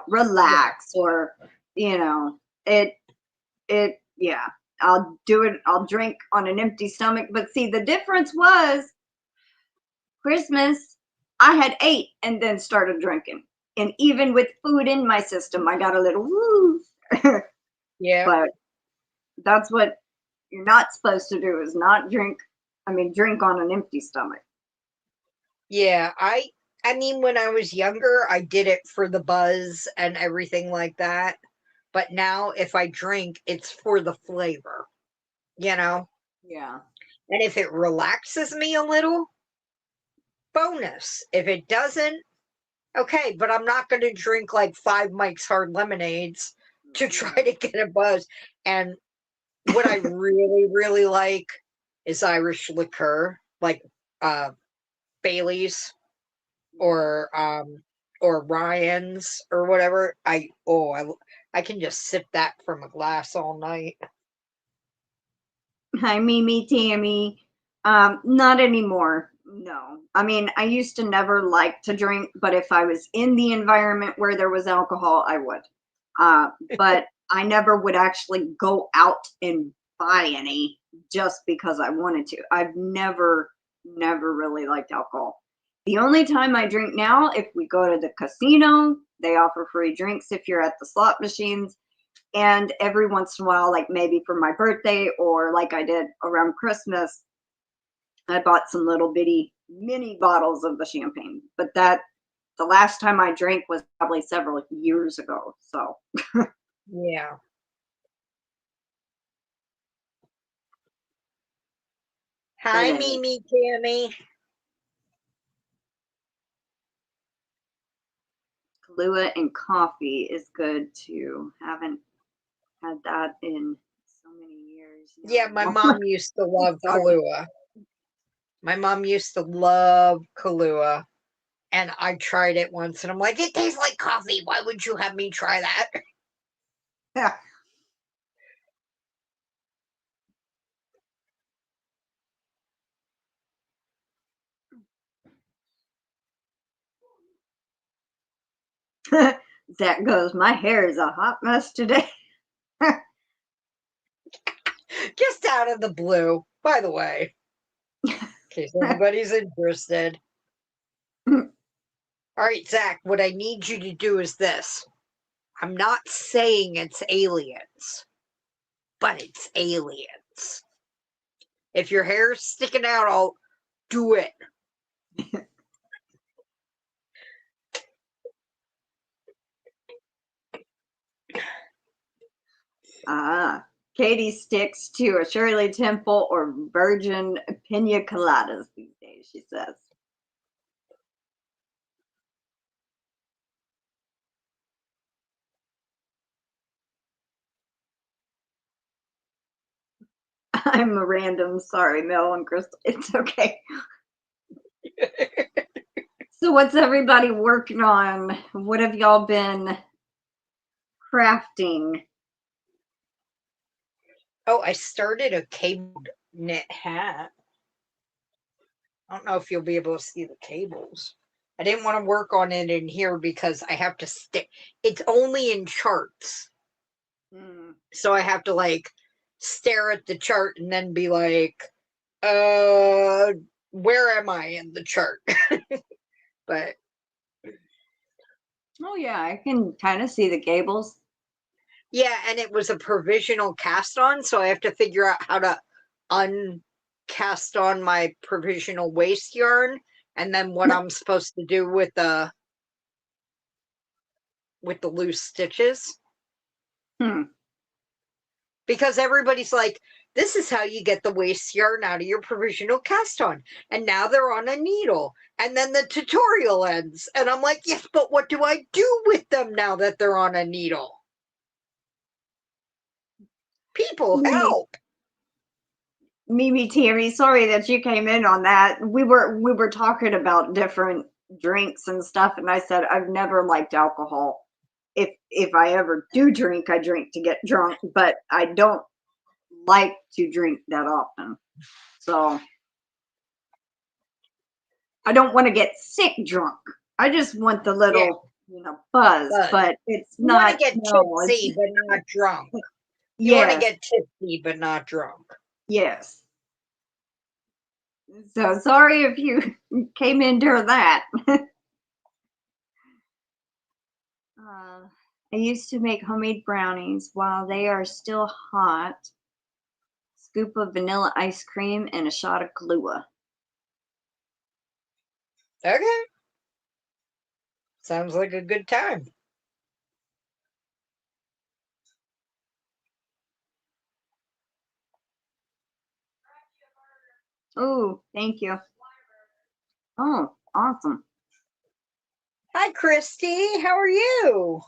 relax or, I'll do it. I'll drink on an empty stomach. But see, the difference was Christmas, I had ate and then started drinking. And even with food in my system, I got a little woo. Yeah. But that's what you're not supposed to do, is not drink. I mean, drink on an empty stomach. Yeah, I mean, when I was younger, I did it for the buzz and everything like that. But now, if I drink, it's for the flavor, you know? Yeah. And if it relaxes me a little, bonus. If it doesn't, okay, but I'm not going to drink like 5 Mike's Hard Lemonades to try to get a buzz. And what I really, really like is Irish liqueur, like Bailey's or Ryan's or whatever. I can just sip that from a glass all night. Hi, MimiTammy. Not anymore. No. I mean, I used to never like to drink, but if I was in the environment where there was alcohol, I would. But I never would actually go out and buy any just because I wanted to. I've never really liked alcohol. The only time I drink now, if we go to the casino, they offer free drinks if you're at the slot machines. And every once in a while, like maybe for my birthday or like I did around Christmas, I bought some little bitty mini bottles of the champagne. But the last time I drank was probably several years ago. So yeah. Hi, MimiTammy. Kahlua and coffee is good too. Haven't had that in so many years. Yeah, my mom used to love Kahlua. My mom used to love Kahlua. And I tried it once and I'm like, it tastes like coffee. Why would you have me try that? Yeah. Zach goes, my hair is a hot mess today. Just out of the blue, by the way. In case anybody's interested. All right, Zach, what I need you to do is this. I'm not saying it's aliens, but it's aliens. If your hair's sticking out, I'll do it. Katie sticks to a Shirley Temple or virgin pina coladas these days, she says. I'm a random, sorry, Mel and Crystal. It's okay. So what's everybody working on? What have y'all been crafting? Oh, I started a cable knit hat. I don't know if you'll be able to see the cables. I didn't want to work on it in here because I have to stick. It's only in charts. So I have to like stare at the chart and then be like, where am I in the chart? But oh yeah, I can kind of see the cables. yeah, and it was a provisional cast on, so I have to figure out how to uncast on my provisional waste yarn, and then what I'm supposed to do with the loose stitches. Because everybody's like, this is how you get the waste yarn out of your provisional cast on. And now they're on a needle. And then the tutorial ends. And I'm like, yes, but what do I do with them now that they're on a needle? People, help. MimiTammy, sorry that you came in on that. We were talking about different drinks and stuff, and I said I've never liked alcohol. If I ever do drink, I drink to get drunk, but I don't like to drink that often. So I don't want to get sick drunk. I just want the little, buzz, but it's you not. Want to get tipsy, but not drunk. You want to get tipsy, but not drunk. Yes. So sorry if you came in during that. I used to make homemade brownies while they are still hot. Scoop of vanilla ice cream and a shot of Kahlua. Okay. Sounds like a good time. Oh, thank you. Oh, awesome. Hi, Christy. How are you?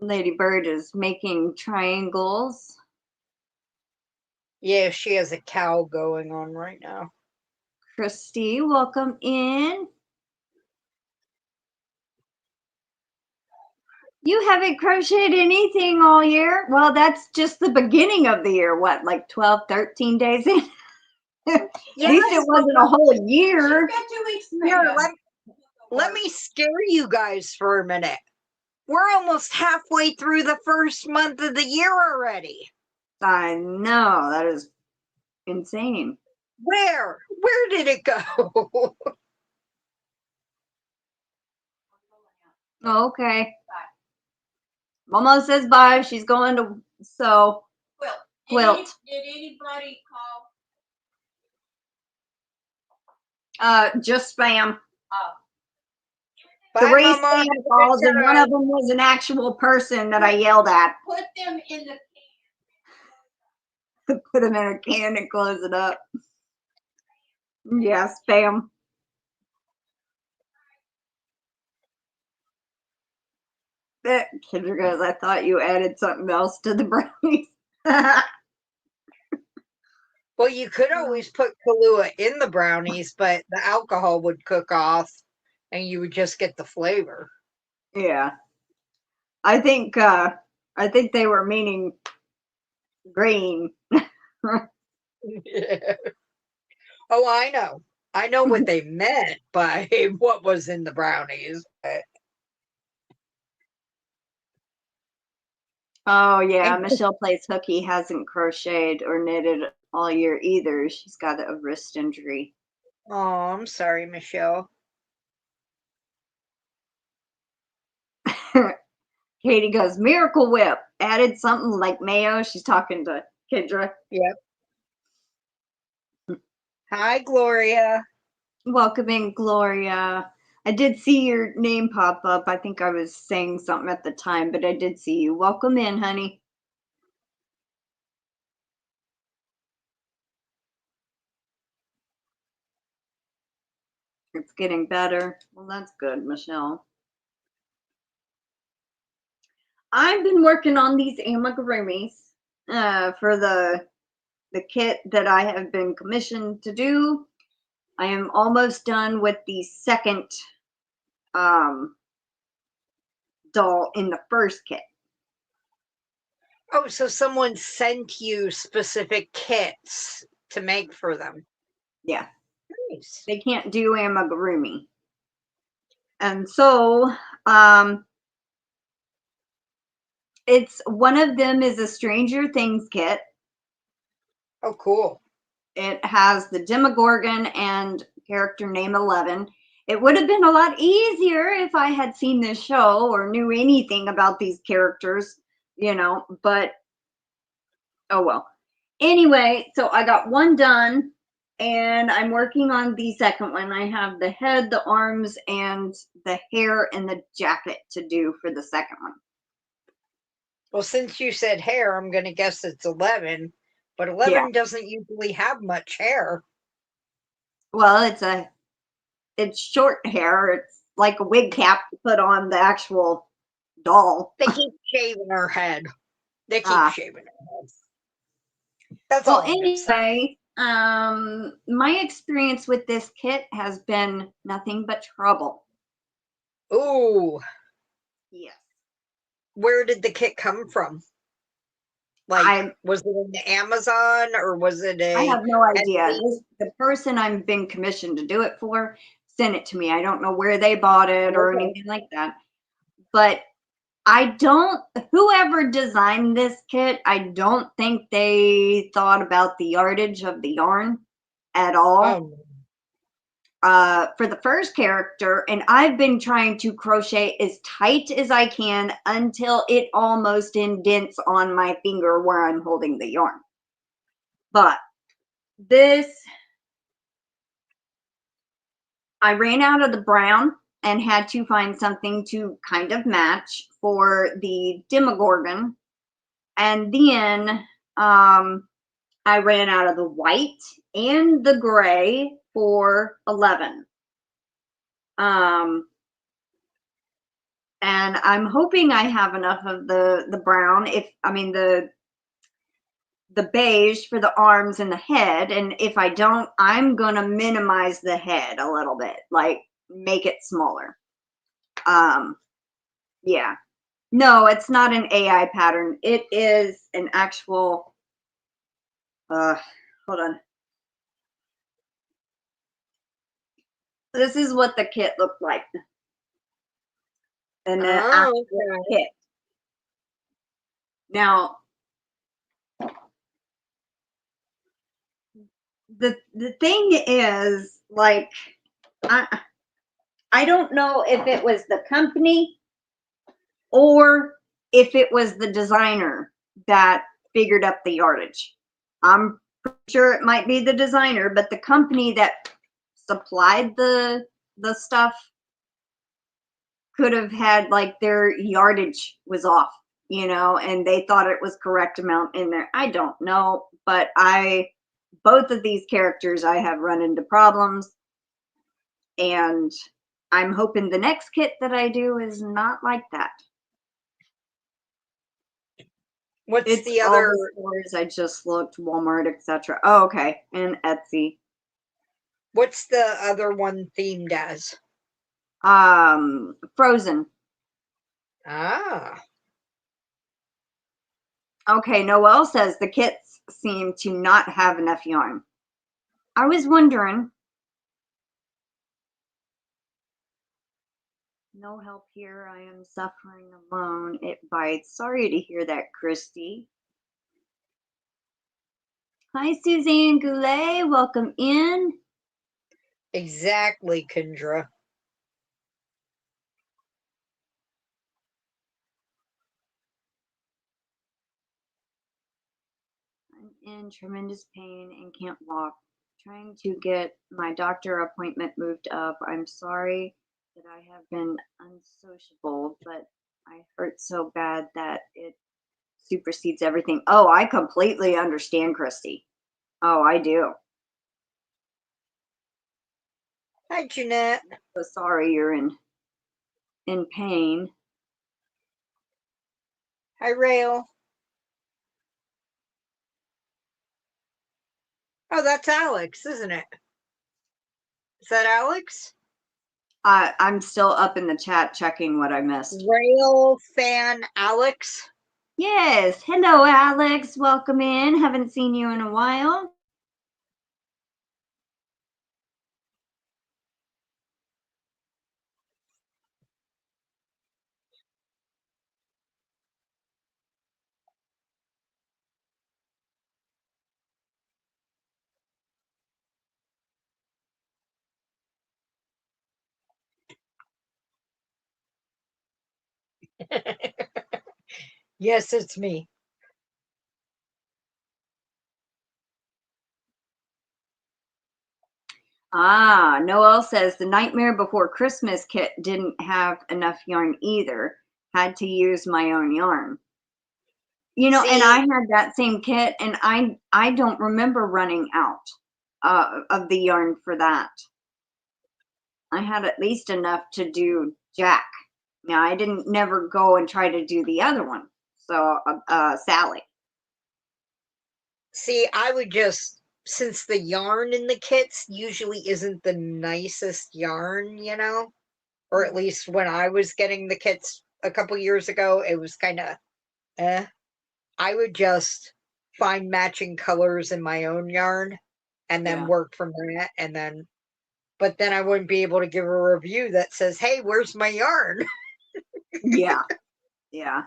Lady Bird is making triangles. Yeah, she has a cow going on right now. Christy, welcome in. You haven't crocheted anything all year? Well, that's just the beginning of the year. What, like 12, 13 days in? At least it wasn't a whole year. She's got 2 weeks to Here, make let me scare you guys for a minute. We're almost halfway through the first month of the year already. I know, that is insane. Where did it go? Oh, okay. Mama says bye. She's going to sew. Quilt. Did anybody call? Just spam. Bye, 3 Mama. spam calls, and one of them was an actual person that I yelled at. Put them in the can. Put them in a can and close it up. Yeah, spam. Kendra goes, I thought you added something else to the brownies. Well, you could always put Kahlua in the brownies, but the alcohol would cook off and you would just get the flavor. Yeah. I think they were meaning green. Yeah. Oh, I know. I know what they meant by what was in the brownies. But... Oh, yeah. Michelle Plays Hooky hasn't crocheted or knitted all year either. She's got a wrist injury. Oh, I'm sorry, Michelle. Katie goes, Miracle Whip. Added something like mayo. She's talking to Kendra. Yep. Hi, Gloria. Welcome in, Gloria. I did see your name pop up. I think I was saying something at the time, but I did see you. Welcome in, honey. It's getting better. Well, that's good, Michelle. I've been working on these amigurumis for the kit that I have been commissioned to do. I am almost done with the second doll in the first kit. Oh, so someone sent you specific kits to make for them. Yeah. Nice. They can't do amigurumi. And so it's one of them is a Stranger Things kit. Oh, cool. It has the Demogorgon and character name 11. It would have been a lot easier if I had seen this show or knew anything about these characters, you know, but oh well. Anyway, so I got one done and I'm working on the second one. I have the head, the arms, and the hair and the jacket to do for the second one. Well, since you said hair, I'm going to guess it's 11, but 11 doesn't usually have much hair. Well, it's short hair. It's like a wig cap to put on the actual doll. They keep shaving her head. They keep shaving her head. That's well, all. Anyway, my experience with this kit has been nothing but trouble. Ooh. Yes. Where did the kit come from? Like, was it in the Amazon or was it a... I have no idea. The person I've been commissioned to do it for sent it to me. I don't know where they bought it or anything like that. But whoever designed this kit, I don't think they thought about the yardage of the yarn at all. For the first character, and I've been trying to crochet as tight as I can until it almost indents on my finger where I'm holding the yarn. But this, I ran out of the brown and had to find something to kind of match for the Demogorgon. And then I ran out of the white and the gray for 11. And I'm hoping I have enough of the brown, the beige for the arms and the head. And if I don't, I'm gonna minimize the head a little bit, like make it smaller. Yeah. No, it's not an AI pattern. It is an actual, hold on. This is what the kit looked like. And the actual kit. Now, the thing is, like, I don't know if it was the company or if it was the designer that figured up the yardage. I'm pretty sure it might be the designer, but the company that supplied the stuff could have had, like, their yardage was off, you know, and they thought it was correct amount in there. I don't know, but both of these characters I have run into problems, and I'm hoping the next kit that I do is not like that. What's the other stores I just looked, Walmart, etc. Oh, okay, and Etsy. What's the other one themed as? Frozen. Ah. Okay, Noelle says the kits seem to not have enough yarn. I was wondering. No help here. I am suffering alone. It bites. Sorry to hear that, Christy. Hi, Suzanne Goulet. Welcome in. Exactly, Kindra. I'm in tremendous pain and can't walk. Trying to get my doctor appointment moved up. I'm sorry that I have been unsociable, but I hurt so bad that it supersedes everything. Oh, I completely understand, Christy. Oh, I do. Hi, Jeanette. So sorry you're in pain. Hi, Rael. Oh, that's Alex, isn't it? Is that Alex? I'm still up in the chat checking what I missed. Rael fan Alex. Yes. Hello, Alex. Welcome in. Haven't seen you in a while. Yes, it's me. Noelle says the Nightmare Before Christmas kit didn't have enough yarn either. Had to use my own yarn. You know, and I had that same kit, and I don't remember running out of the yarn for that. I had at least enough to do Jack. Now, I didn't never go and try to do the other one. So, Sally. See, I would just, since the yarn in the kits usually isn't the nicest yarn, you know, or at least when I was getting the kits a couple years ago, it was kind of I would just find matching colors in my own yarn and then work from that. And then, but then I wouldn't be able to give a review that says, hey, where's my yarn? Yeah. Yeah.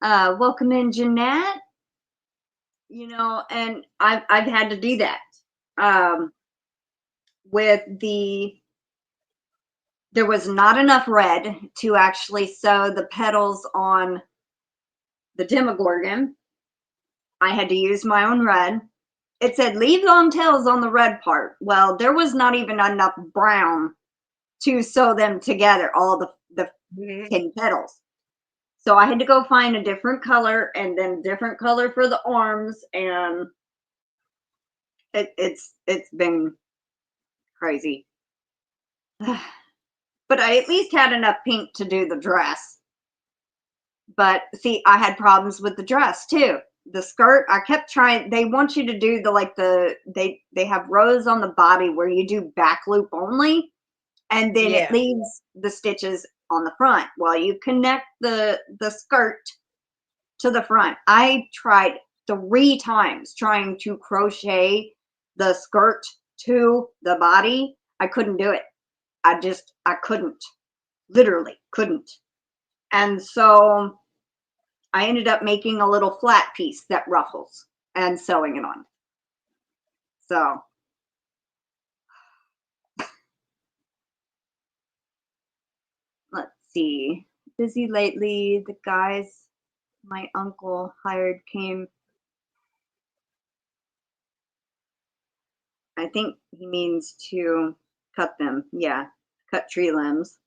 Welcome in, Jeanette. You know, and I've had to do that. With there was not enough red to actually sew the petals on the Demogorgon. I had to use my own red. It said leave long tails on the red part. Well, there was not even enough brown to sew them together, all the hidden petals. So I had to go find a different color and then different color for the arms, and it's been crazy. But I at least had enough pink to do the dress. But see, I had problems with the dress too. The skirt, I kept trying. They want you to do they have rows on the body where you do back loop only, and then it leaves the stitches on the front while you connect the skirt to the front. I tried 3 times trying to crochet the skirt to the body. I couldn't do it. I couldn't, literally couldn't. And so I ended up making a little flat piece that ruffles and sewing it on. So let's see. Busy lately. The guys my uncle hired came. I think he means to cut them. Yeah, cut tree limbs.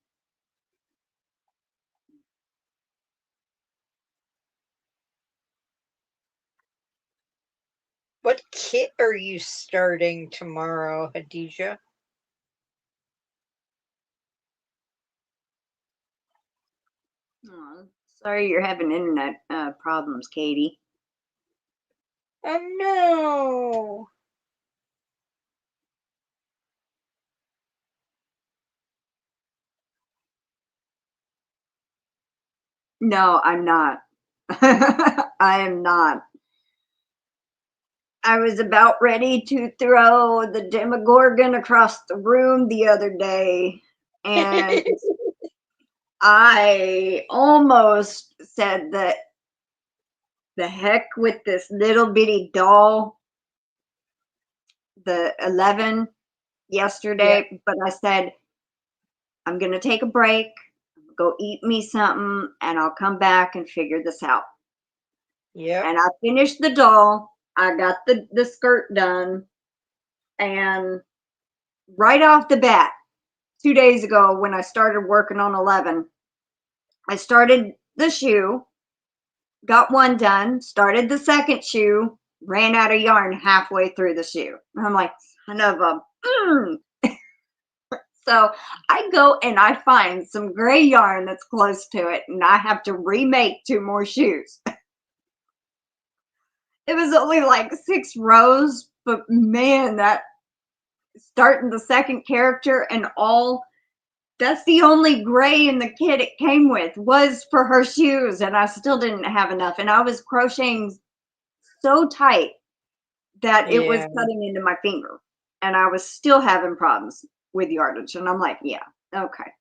What kit are you starting tomorrow, Hadija? Oh, sorry you're having internet problems, Katie. Oh no. No, I'm not. I am not. I was about ready to throw the Demogorgon across the room the other day, and I almost said that the heck with this little bitty doll, the 11 yesterday, but I said, I'm going to take a break, go eat me something, and I'll come back and figure this out. Yeah. And I finished the doll. I got the skirt done, and right off the bat, 2 days ago when I started working on 11, I started the shoe, got one done, started the second shoe, ran out of yarn halfway through the shoe. And I'm like, son of a. So I go and I find some gray yarn that's close to it, and I have to remake 2 more shoes. It was only like 6 rows, but man, that starting the second character and all, that's the only gray in the kit it came with was for her shoes, and I still didn't have enough. And I was crocheting so tight that it was cutting into my finger, and I was still having problems with yardage. And I'm like, yeah, okay.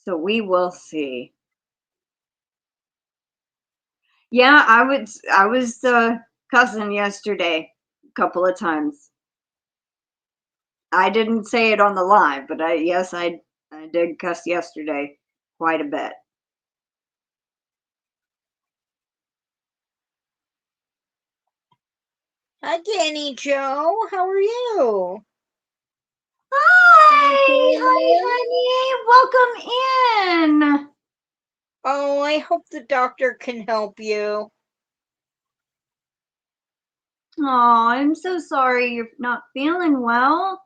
So we will see. Yeah, I was cussing yesterday a couple of times. I didn't say it on the live, but I did cuss yesterday quite a bit. Hi, Danny Joe. How are you? Hi, honey. Welcome in. Oh, I hope the doctor can help you. Oh, I'm so sorry you're not feeling well.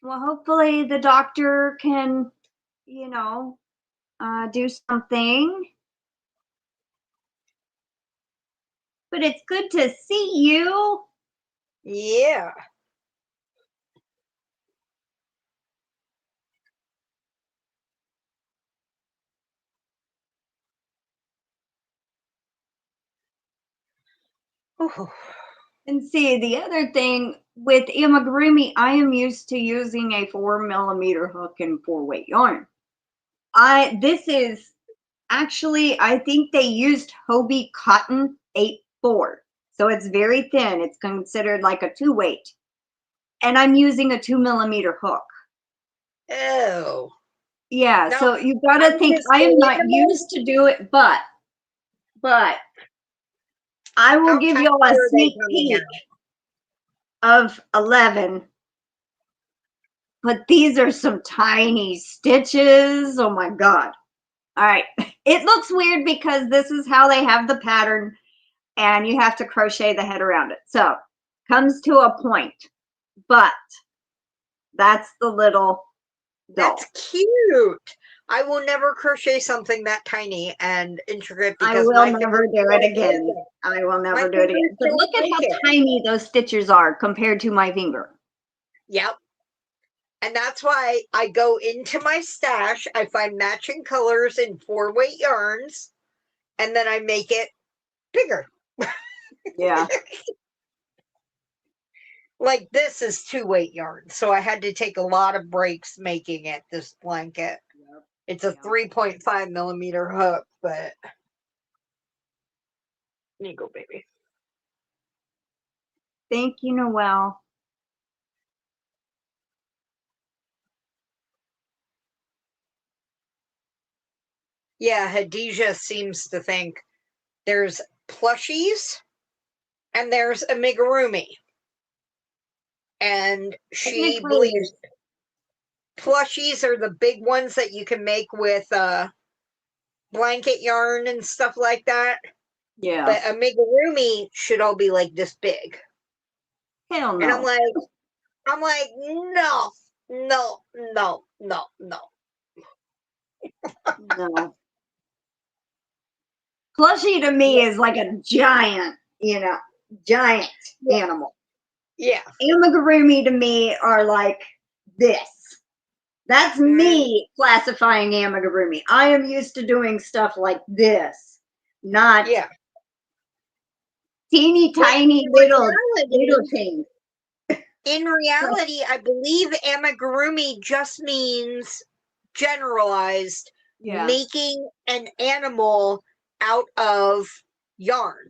Well, hopefully the doctor can, do something. But it's good to see you. Yeah. And see, the other thing with amigurumi, I am used to using a 4mm hook and 4-weight yarn. This is actually, I think they used Hobie Cotton 8/4. So it's very thin. It's considered like a 2-weight. And I'm using a 2mm hook. Oh. Yeah, No, so you gotta think I am not used to do it, but I will How give tiny y'all a are they sneak coming peek out? of 11. But these are some tiny stitches. Oh my God. All right. It looks weird because this is how they have the pattern and you have to crochet the head around it. So comes to a point, but that's the little doll. That's cute. I will never crochet something that tiny and intricate I because will my never fingers do it don't again. take it. I will My never do it again. fingers But don't look at take how it. tiny those stitches are compared to my finger. Yep. And that's why I go into my stash, I find matching colors in 4-weight yarns, and then I make it bigger. Yeah. Like this is 2-weight yarn, so I had to take a lot of breaks making it, this blanket. Yep. It's a Yeah. 3.5mm hook, but there you go, baby. Thank you, Noelle. Yeah, Hadijah seems to think there's plushies and there's amigurumi. And she Technically, believes plushies are the big ones that you can make with blanket yarn and stuff like that. yeah. But amigurumi should all be like this big. Hell no. And I'm like, no, no, no, no, no. No. Plushie to me is like a giant, giant animal. Yeah. Amigurumi to me are like this. That's me classifying amigurumi. I am used to doing stuff like this, not teeny tiny little things. In reality, I believe amigurumi just means generalized making an animal out of yarn.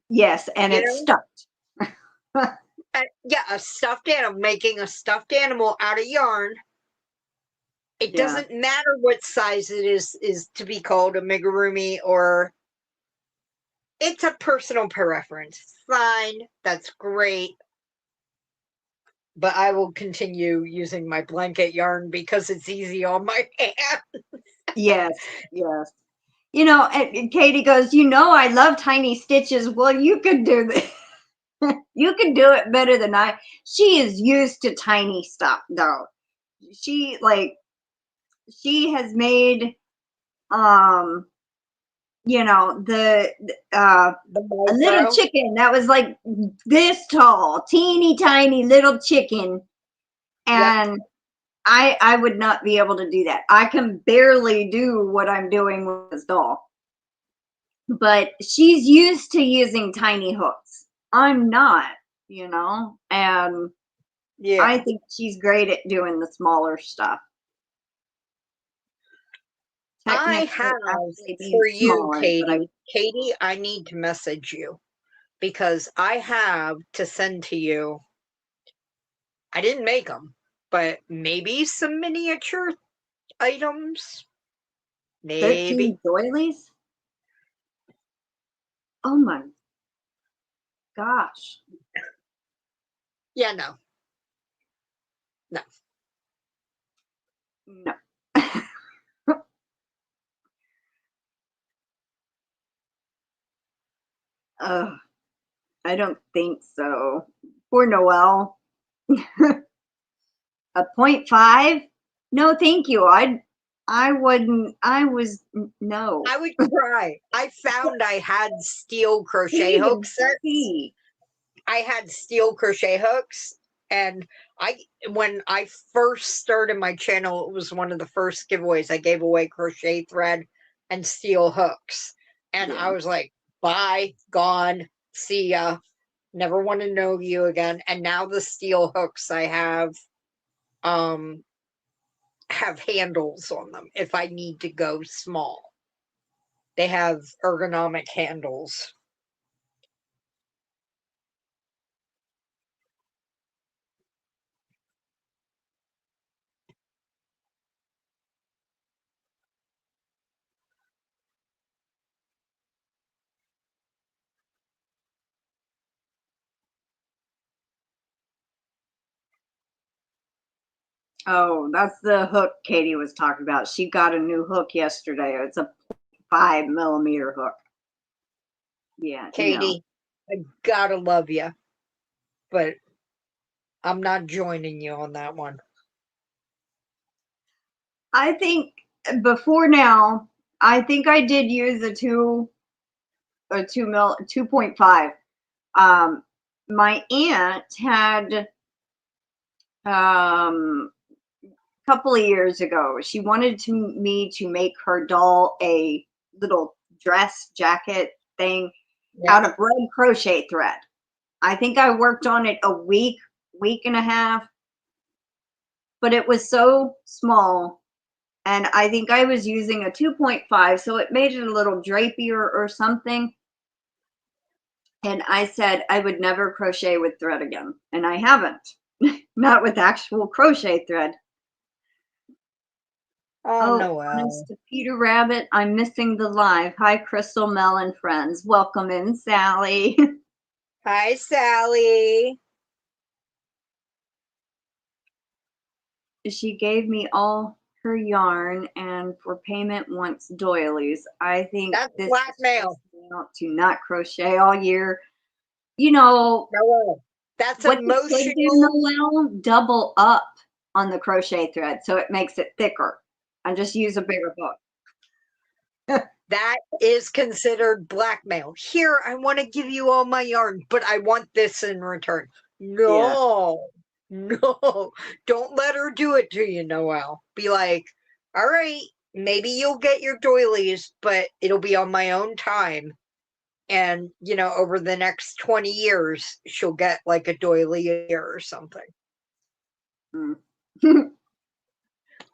Yes, and it's stuffed. Yeah, a stuffed animal, making a stuffed animal out of yarn. It doesn't matter what size it is to be called amigurumi, or it's a personal preference. Fine, that's great. But I will continue using my blanket yarn because it's easy on my hands. Yes, yes. And Katie goes, I love tiny stitches. Well, you could do this. You can do it better than I. She is used to tiny stuff, though. She has made, a little chicken that was like this tall, teeny tiny little chicken. And I would not be able to do that. I can barely do what I'm doing with this doll. But she's used to using tiny hooks. I'm not, and I think she's great at doing the smaller stuff. I have for you, Katie. Katie, I need to message you because I have to send to you. I didn't make them, but maybe some miniature items. Maybe 13 doilies. Oh my gosh. Yeah, no. I don't think so. For Noelle. A 0.5? No, thank you. I wouldn't. No. I would try. I found I had steel crochet hooks. I had steel crochet hooks, and when I first started my channel, it was one of the first giveaways. I gave away crochet thread and steel hooks, and I was like, bye, gone, see ya. Never want to know you again. And now the steel hooks I have handles on them if I need to go small. They have ergonomic handles. Oh, that's the hook Katie was talking about. She got a new hook yesterday. It's a 5mm hook. Yeah, Katie, I gotta love you, but I'm not joining you on that one. I think before now, I think I did use a 2.5. My aunt had couple of years ago, she wanted me to make her doll a little dress jacket thing out of red crochet thread. I think I worked on it a week and a half, but it was so small. And I think I was using a 2.5, so it made it a little drapier or something. And I said I would never crochet with thread again. And I haven't, not with actual crochet thread. Oh, Noel. Thanks to Peter Rabbit, I'm missing the live. Hi, Crystal, Mel, and friends. Welcome in, Sally. Hi, Sally. She gave me all her yarn and for payment wants doilies. I think that's this blackmail. To not crochet all year. You know, Noel, that's what emotional. You do, Noel, double up on the crochet thread so it makes it thicker. And just use a bigger hook. That is considered blackmail. Here, I want to give you all my yarn, but I want this in return. No, no, don't let her do it to you, Noel. Be like, all right, maybe you'll get your doilies, but it'll be on my own time. And, you know, over the next 20 years, she'll get like a doily a year or something.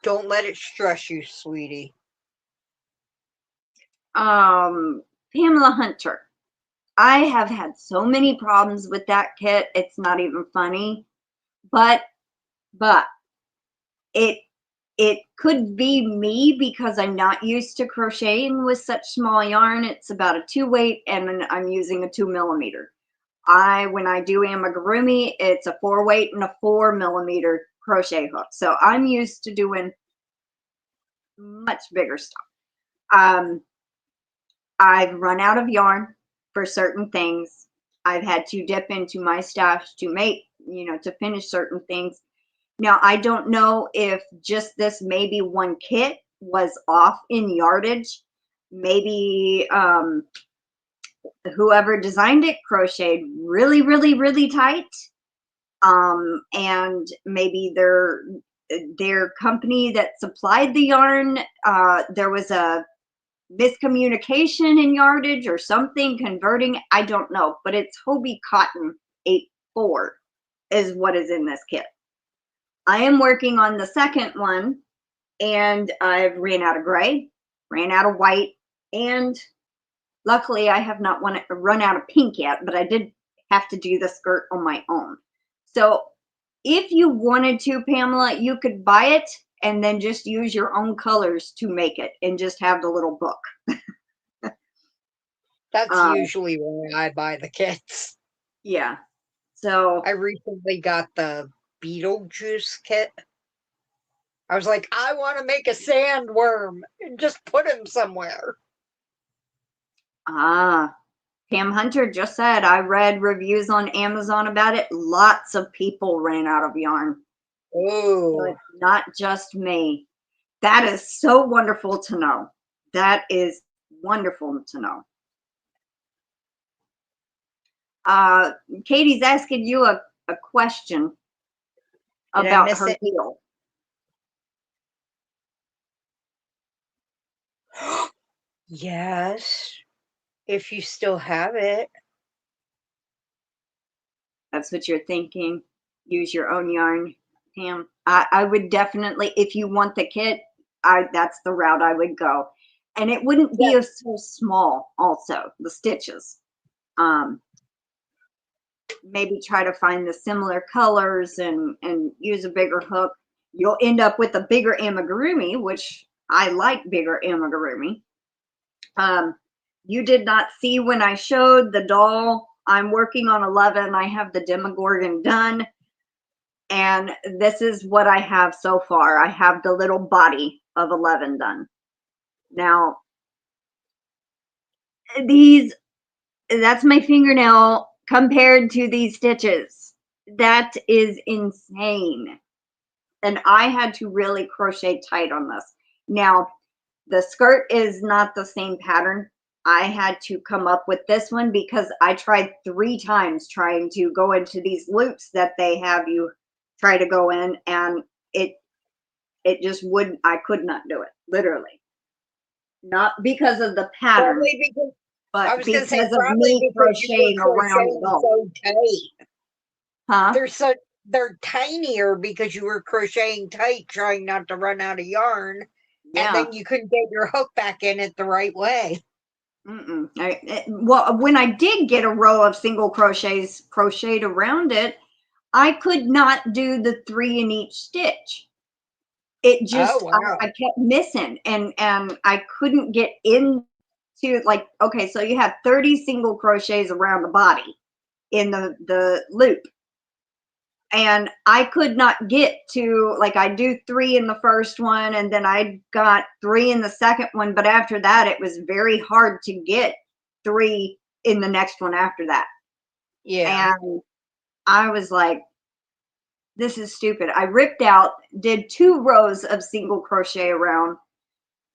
Don't let it stress you, sweetie. Pamela Hunter. I have had so many problems with that kit. It's not even funny, but it could be me because I'm not used to crocheting with such small yarn. It's about a 2 weight and I'm using a 2mm. When I do amigurumi, it's a 4 weight and a 4mm crochet hook. So I'm used to doing much bigger stuff. I've run out of yarn for certain things. I've had to dip into my stash to make, to finish certain things. Now, I don't know if just this maybe one kit was off in yardage. Maybe whoever designed it crocheted really, really, really tight. And maybe their company that supplied the yarn, there was a miscommunication in yardage or something converting. I don't know, but it's Hobie Cotton 8.4 is what is in this kit. I am working on the second one and I've ran out of gray, ran out of white, and luckily I have not run out of pink yet, but I did have to do the skirt on my own. So if you wanted to, Pamela, you could buy it and then just use your own colors to make it and just have the little book. That's usually where I buy the kits. Yeah. So I recently got the Beetlejuice kit. I was like, I want to make a sandworm and just put him somewhere. Pam Hunter just said, I read reviews on Amazon about it. Lots of people ran out of yarn. Oh, so it's not just me. That is so wonderful to know. That is wonderful to know. Katie's asking you a question about her heel. Yes, if you still have it. that's what you're thinking, use your own yarn, Pam. I would definitely, if you want the kit, that's the route I would go. And it wouldn't be so small also, the stitches. Maybe try to find the similar colors and use a bigger hook. You'll end up with a bigger amigurumi, which I like bigger amigurumi. You did not see when I showed the doll. I'm working on 11. I have the Demogorgon done. And this is what I have so far. I have the little body of 11 done. Now, that's my fingernail compared to these stitches. That is insane. And I had to really crochet tight on this. Now, the skirt is not the same pattern. I had to come up with this one because I tried 3 times trying to go into these loops that they have you try to go in, and it just wouldn't. I could not do it, literally. Not because of the pattern, but because of me crocheting around the doll. So tight. Huh? They're tinier because you were crocheting tight, trying not to run out of yarn, Yeah. and then you couldn't get your hook back in it the right way. Well, when I did get a row of single crochets crocheted around it, I could not do the 3 in each stitch. It just, I kept missing, and I couldn't get into, like, okay, so you have 30 single crochets around the body in the loop. And I could not get to, like, I do 3 in the first one, and then I got 3 in the second one. But after that, it was very hard to get 3 in the next one after that. Yeah. And I was like, this is stupid. I ripped out, did 2 rows of single crochet around,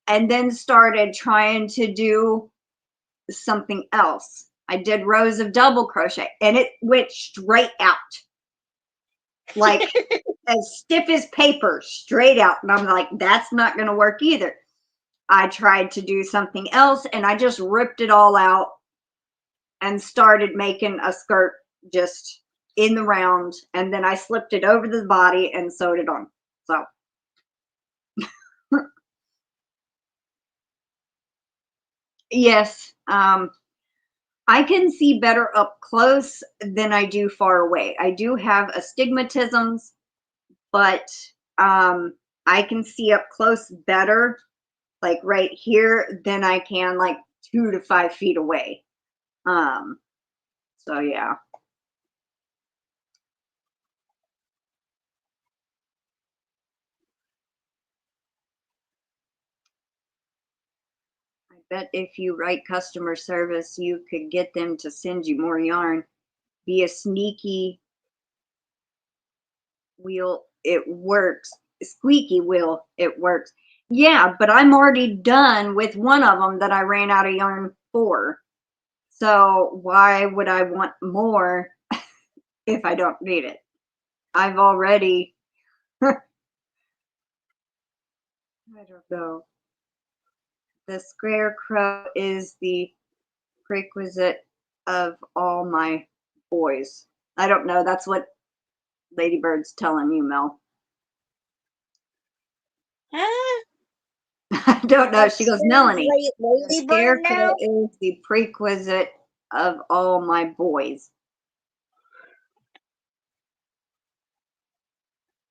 and then started trying to do something else. I did rows of double crochet, and it went straight out. Like as stiff as paper, straight out. And I'm like, that's not going to work either. I tried to do something else, and I just ripped it all out and started making a skirt just in the round. And then I slipped it over the body and sewed it on. So. Yes. I can see better up close than I do far away. I do have astigmatisms, but I can see up close better, like right here, than I can like 2 to 5 feet away. So yeah. I bet if you write customer service, you could get them to send you more yarn. Be a sneaky wheel, it works. Squeaky wheel, it works. Yeah, but I'm already done with one of them that I ran out of yarn for. So why would I want more if I don't need it? I've already, I don't know. The scarecrow is the prerequisite of all my boys. I don't know. That's what Ladybird's telling you, Mel. I don't know. She goes, Melanie, the scarecrow is the prerequisite of all my boys.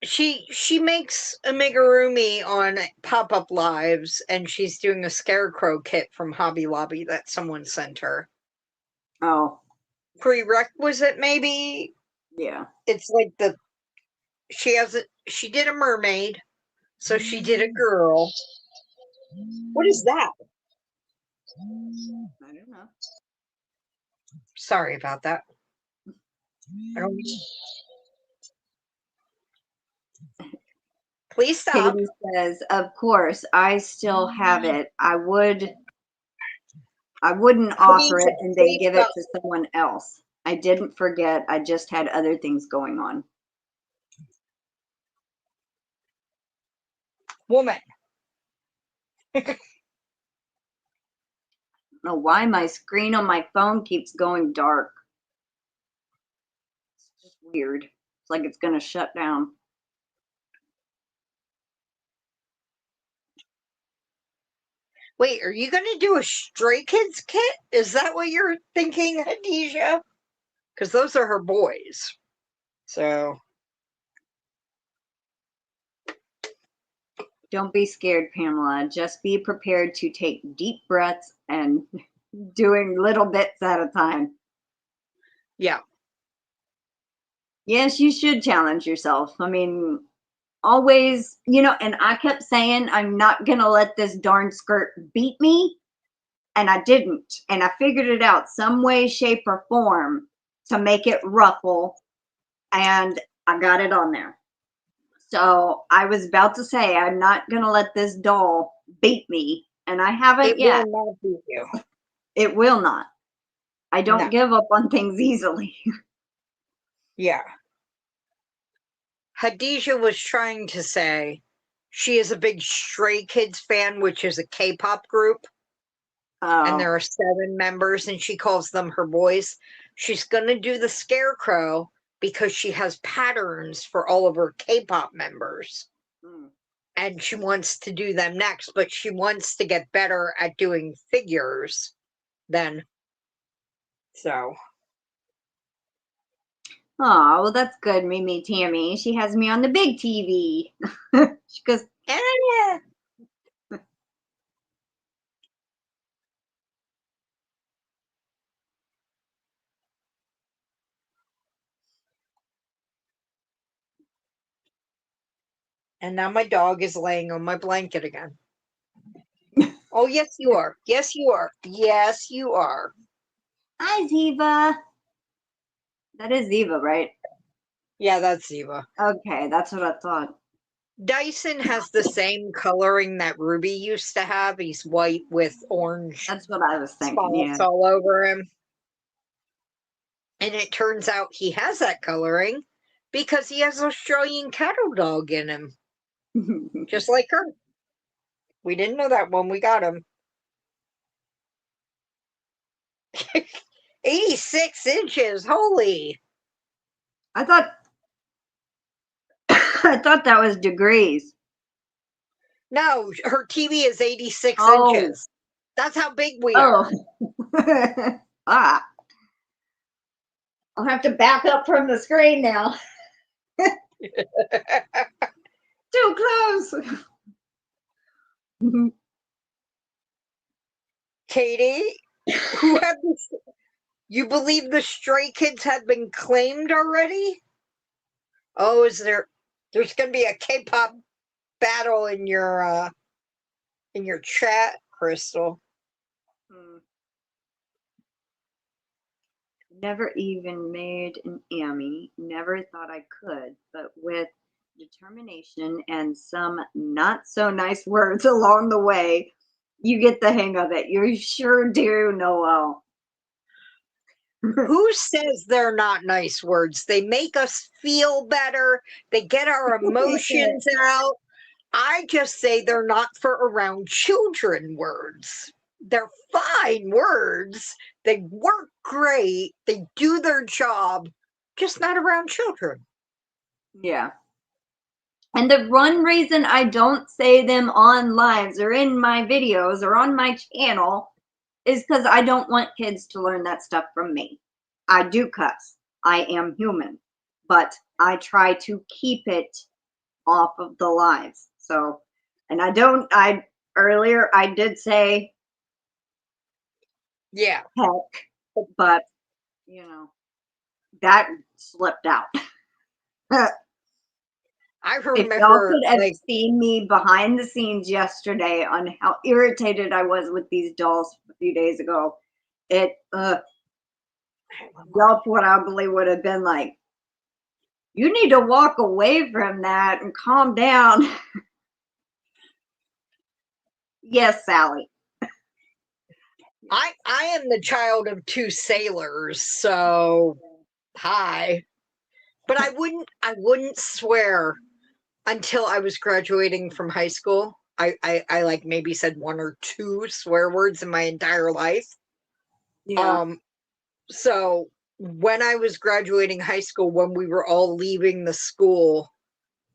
She makes amigurumi on pop-up lives, and she's doing a scarecrow kit from Hobby Lobby that someone sent her. Oh. Prerequisite, maybe? Yeah. It's like she did a mermaid, so she did a girl. What is that? I don't know. Sorry about that. Please stop. Katie says, of course, I still have it. I wouldn't offer it and then give it to someone else. I didn't forget. I just had other things going on. Woman. I don't know why my screen on my phone keeps going dark. It's weird. It's like it's gonna shut down. Wait, are you going to do a Stray Kids kit? Is that what you're thinking, Hadijah? Because those are her boys. So. Don't be scared, Pamela. Just be prepared to take deep breaths and doing little bits at a time. Yeah. Yes, you should challenge yourself. I mean, always, and I kept saying, I'm not going to let this darn skirt beat me. And I didn't. And I figured it out some way, shape, or form to make it ruffle. And I got it on there. So I was about to say, I'm not going to let this doll beat me. And I haven't yet. It will not beat you. It will not. I don't give up on things easily. Yeah. Hadijah was trying to say she is a big Stray Kids fan, which is a K-pop group. And there are 7 members, and she calls them her boys. She's going to do the Scarecrow because she has patterns for all of her K-pop members. And she wants to do them next, but she wants to get better at doing figures then. So. Oh, well, that's good, MimiTammy. She has me on the big TV. She goes, yeah. And now my dog is laying on my blanket again. Oh, yes, you are. Yes, you are. Yes, you are. Hi, Ziva. That is Ziva, right? Yeah, that's Ziva. Okay, that's what I thought. Dyson has the same coloring that Ruby used to have. He's white with orange. That's what I was thinking, yeah. All over him. And it turns out he has that coloring because he has Australian cattle dog in him. Just like her. We didn't know that when we got him. 86 inches. Holy. I thought that was degrees. No, her TV is 86 inches. That's how big we are. I'll have to back up from the screen now. Too close. Katie, who had this? You believe the Stray Kids had been claimed already? Oh, is there? There's going to be a K-pop battle in your chat, Crystal. Never even made an Emmy. Never thought I could, but with determination and some not so nice words along the way, you get the hang of it. You sure do, Noel. Who says they're not nice words? They make us feel better. They get our emotions out. I just say they're not for around children words. They're fine words. They work great. They do their job, just not around children. Yeah. And the one reason I don't say them on lives or in my videos or on my channel is because I don't want kids to learn that stuff from me. I do cuss. I am human. But I try to keep it off of the lives. So, and earlier I did say, yeah, heck, but, that slipped out. I remember, if y'all could have seen me behind the scenes yesterday on how irritated I was with these dolls a few days ago, y'all probably would have been like, you need to walk away from that and calm down. Yes, Sally. I am the child of 2 sailors, so hi. But I wouldn't swear until I was graduating from high school. I like maybe said 1 or 2 swear words in my entire life. Yeah. So when I was graduating high school, when we were all leaving the school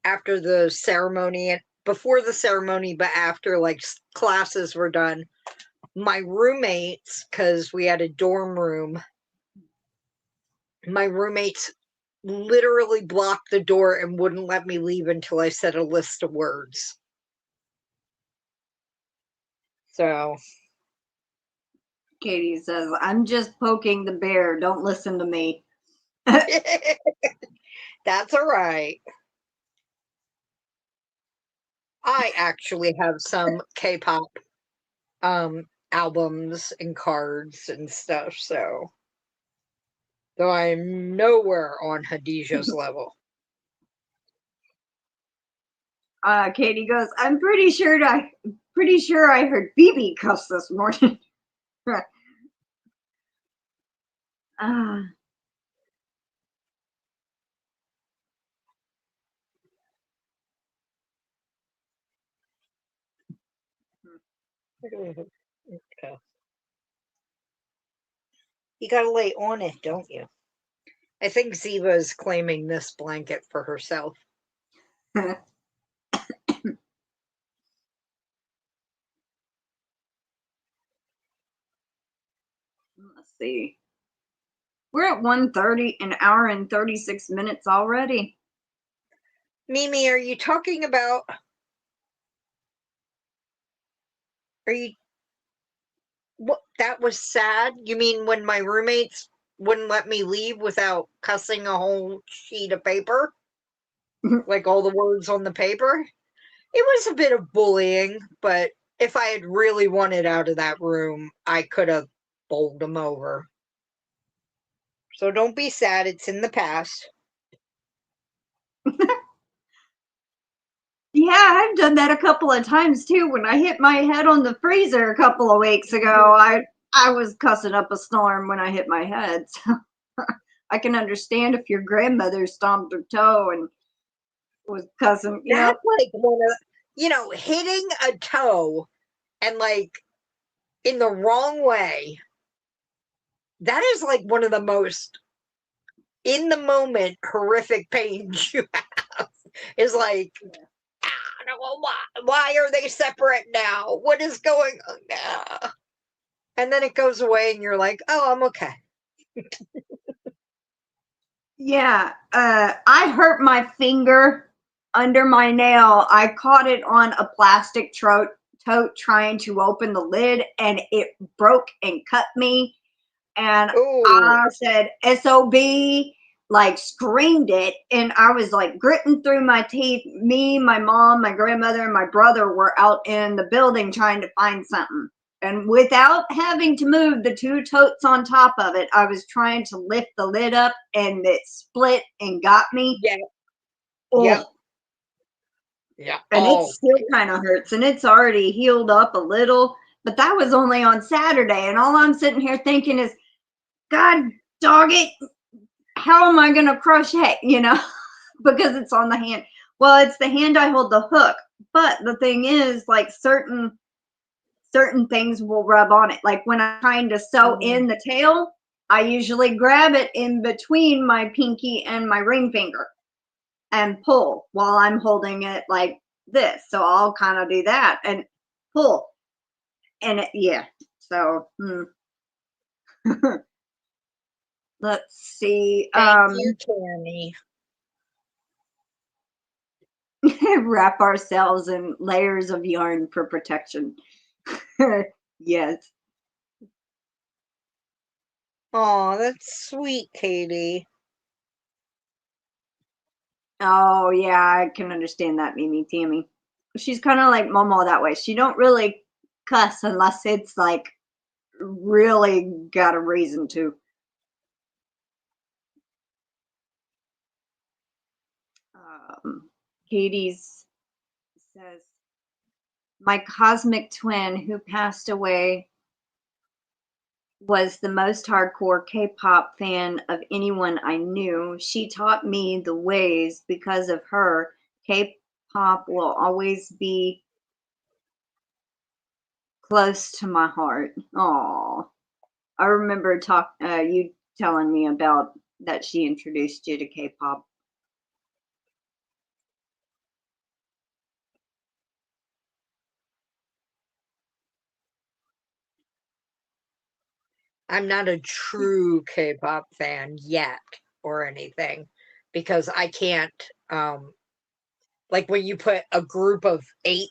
after the ceremony, and before the ceremony, but after like classes were done, my roommates, because we had a dorm room, my roommates literally blocked the door and wouldn't let me leave until I said a list of words. So Katie says, I'm just poking the bear. Don't listen to me. that's all right. I actually have some K-pop albums and cards and stuff, so though I'm nowhere on Hadijah's level. Katie goes, I'm pretty sure I heard BB cuss this morning. Okay. You gotta lay on it, don't you? I think Ziva is claiming this blanket for herself. Let's see. We're at 1:30, an hour and 36 minutes already. Mimi, are you talking about... Are you... What? That was sad? You mean when my roommates wouldn't let me leave without cussing a whole sheet of paper? Like all the words on the paper? It was a bit of bullying, but if I had really wanted out of that room, I could have bowled them over. So don't be sad, it's in the past. Yeah, I've done that a couple of times too. When I hit my head on the freezer a couple of weeks ago, I was cussing up a storm when I hit my head. So I can understand if your grandmother stomped her toe and was cussing. Yeah, That's like one of, hitting a toe and like in the wrong way. That is like one of the most in the moment horrific pains you have. Is like, why are they separate now? What is going on now? And then it goes away and you're like, oh, I'm okay. yeah. I hurt my finger under my nail. I caught it on a plastic tote trying to open the lid, and it broke and cut me. And Ooh. I said, SOB, like screamed it. And I was like gritting through my teeth. Me, my mom, my grandmother, and my brother were out in the building trying to find something. And without having to move the two totes on top of it, I was trying to lift the lid up and it split and got me. Yeah. Oh. Yep. Yeah. And it still kind of hurts, and it's already healed up a little. But that was only on Saturday. And all I'm sitting here thinking is, God dog it, how am I going to crochet, because it's on the hand. Well, it's the hand I hold the hook. But the thing is, like certain things will rub on it. Like when I'm trying to sew in the tail, I usually grab it in between my pinky and my ring finger and pull while I'm holding it like this. So I'll kind of do that and pull. And so let's see. Thank you, Tammy. Wrap ourselves in layers of yarn for protection. Yes. Oh, that's sweet, Katie. Oh yeah, I can understand that, MimiTammy. She's kind of like Momo that way. She don't really cuss unless it's like really got a reason to. Katie's says, my cosmic twin who passed away was the most hardcore K-pop fan of anyone I knew. She taught me the ways. Because of her, K-pop will always be close to my heart. Oh, I remember you telling me about that she introduced you to K-pop. I'm not a true K-pop fan yet or anything because I can't, like when you put a group of 8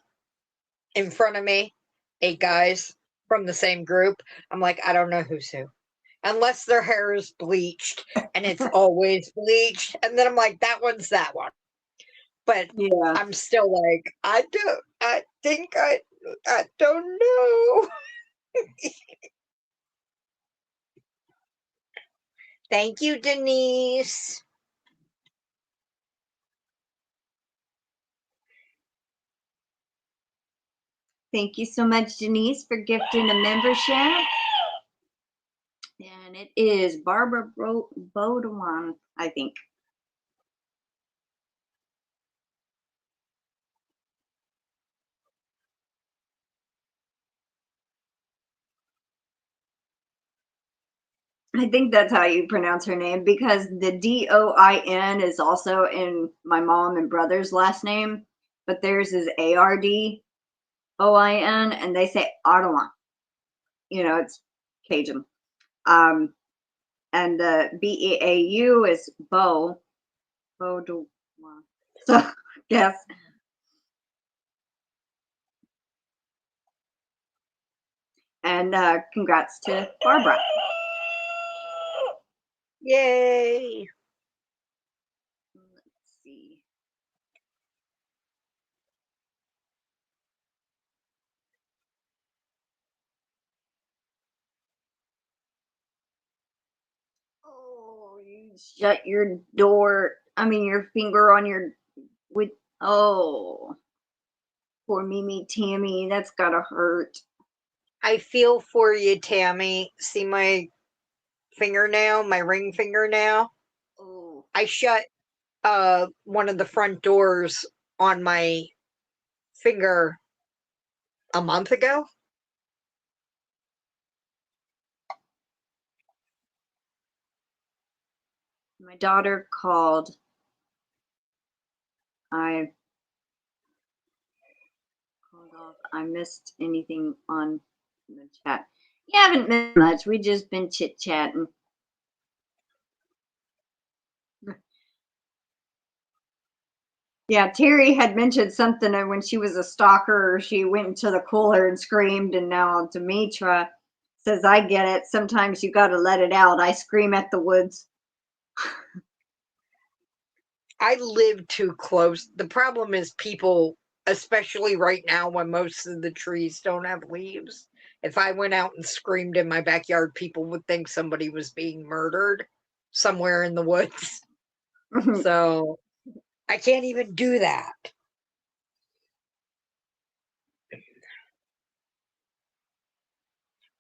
in front of me, 8 guys from the same group, I'm like, I don't know who's who. Unless their hair is bleached and it's always bleached. And then I'm like, that one's that one. But Yeah. I'm still like, I don't know. Thank you, Denise. Thank you so much, Denise, for gifting a membership. And it is Barbara Bodewan, I think. I think that's how you pronounce her name, because the D-O-I-N is also in my mom and brother's last name, but theirs is A-R-D-O-I-N, and they say Ardoin. You know, it's Cajun. And B-E-A-U is Bo. Bodewan. So, yes. And congrats to Barbara. Yay. Let's see. Oh, you shut your door. I mean, your finger on your with. Oh, poor MimiTammy. That's gotta hurt. I feel for you, Tammy. See my fingernail, my ring fingernail? Oh, I shut one of the front doors on my finger a month ago. my daughter called. I called off. I missed anything on the chat. You haven't missed much. We just been chit chatting. Yeah, Terry had mentioned something when she was a stalker. She went into the cooler and screamed, and now Demetra says, I get it. Sometimes you got to let it out. I scream at the woods. I live too close. The problem is people, especially right now when most of the trees don't have leaves. If I went out and screamed in my backyard, people would think somebody was being murdered somewhere in the woods. So I can't even do that.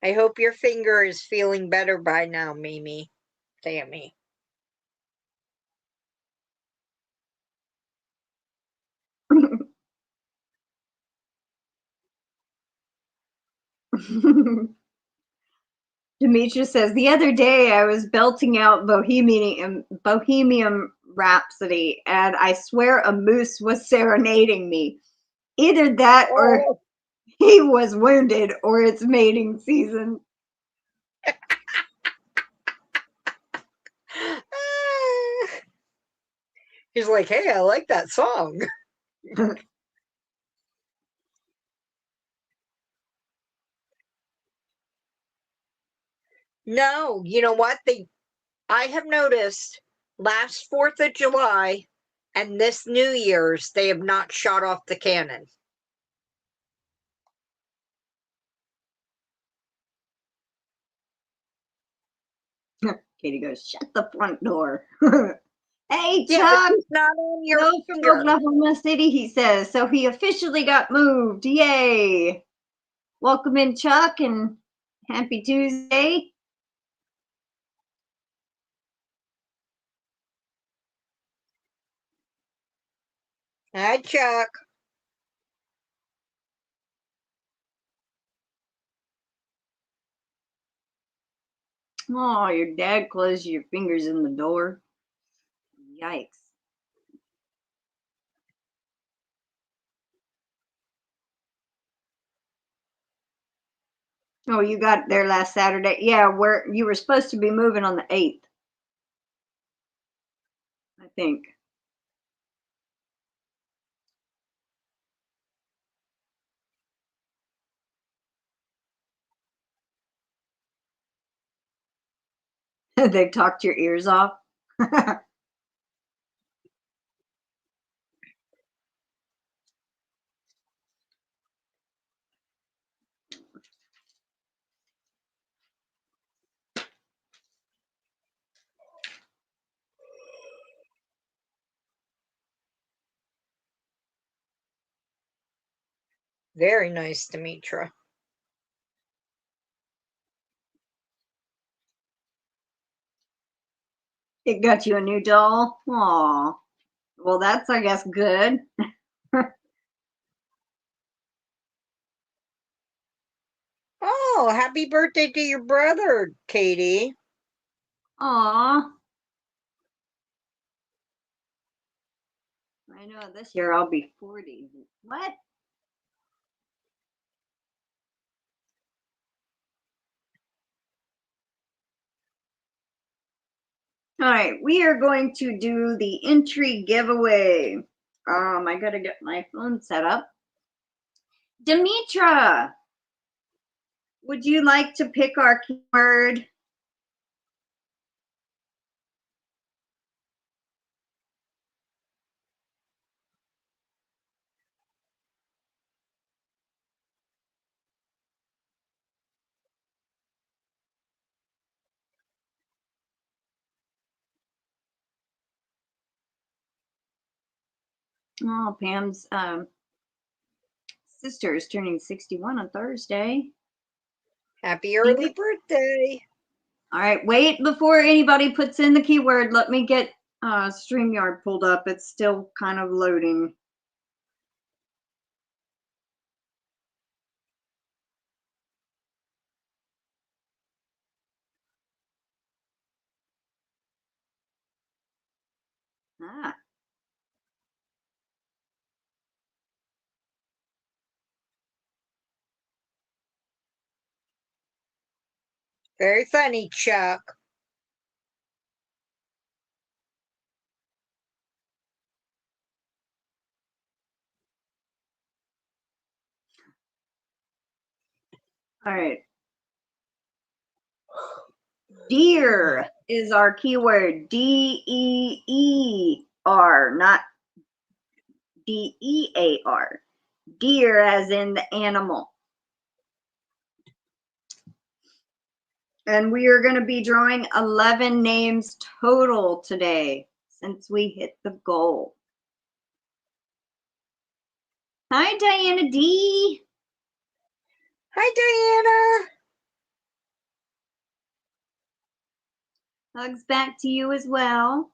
I hope your finger is feeling better by now, Mimi. Tammy. Demetra says, the other day I was belting out Bohemian Rhapsody, and I swear a moose was serenading me. Either that or he was wounded, or it's mating season. He's like, hey, I like that song. No, you know what? I have noticed last 4th of July and this New Year's, they have not shot off the cannon. Katie goes, shut the front door. Hey, Yeah, Chuck. it's not on your No finger. smoke left in the city, he says. So he officially got moved. Yay. Welcome in, Chuck, and happy Tuesday. Hi, Chuck. Oh, your dad closed your fingers in the door. Yikes. Oh, you got there last Saturday. Yeah, where you were supposed to be moving on the 8th. I think. They talked your ears off. Very nice, Demetra. It got you a new doll. Aw. Well, that's, I guess, good. Oh, happy birthday to your brother, Katie. Aw. I know this year I'll be 40. What? All right, we are going to do the entry giveaway. I gotta get my phone set up. Demetra, would you like to pick our keyword? Oh, Pam's sister is turning 61 on Thursday. Happy early birthday. All right, wait before anybody puts in the keyword. Let me get StreamYard pulled up. It's still kind of loading. Ah. Very funny, Chuck. All right. Deer is our keyword. D-E-E-R, not D-E-A-R. Deer as in the animal. And we are going to be drawing 11 names total today since we hit the goal. Hi, Diana D. Hi, Diana. Hugs back to you as well.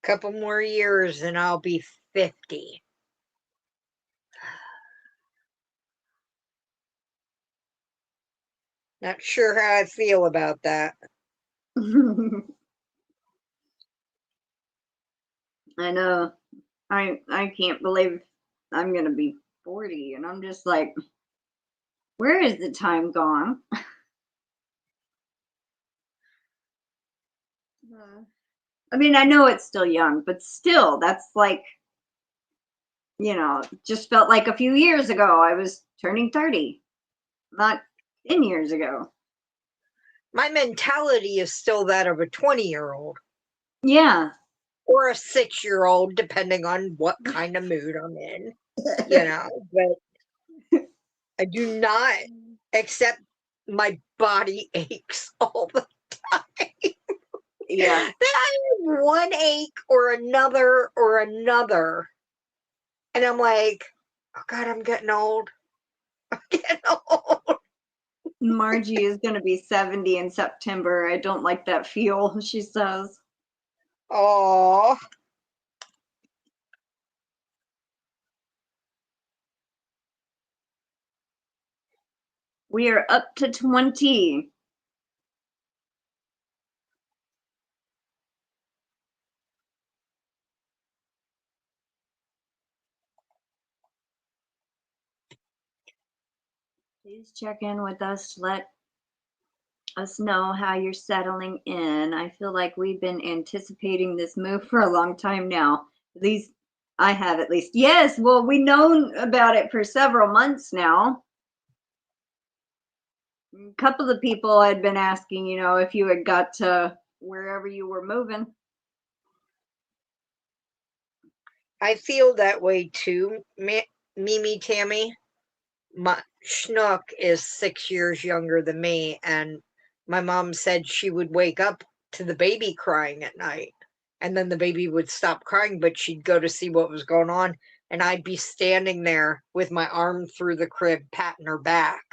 Couple more years and I'll be 50. Not sure how I feel about that. I know. I can't believe I'm going to be 40, and I'm just like, where is the time gone? I mean, I know it's still young, but still, that's like, you know, just felt like a few years ago I was turning 30, not 10 years ago. My mentality is still that of a 20-year-old. Yeah. Or a 6-year-old, depending on what kind of mood I'm in. You know, but I do not accept my body aches all the time. Yeah. Then I have one ache or another. And I'm like, oh God, I'm getting old. I'm getting old. Margie is going to be 70 in September. I don't like that feel, she says. Oh. We are up to 20. Please check in with us to let us know how you're settling in. I feel like we've been anticipating this move for a long time now. At least I have, at least. Yes, well, we've known about it for several months now. A couple of people had been asking, you know, if you had got to wherever you were moving. I feel that way too, MimiTammy. My Schnook is 6 years younger than me, and my mom said she would wake up to the baby crying at night, and then the baby would stop crying, but she'd go to see what was going on, and I'd be standing there with my arm through the crib patting her back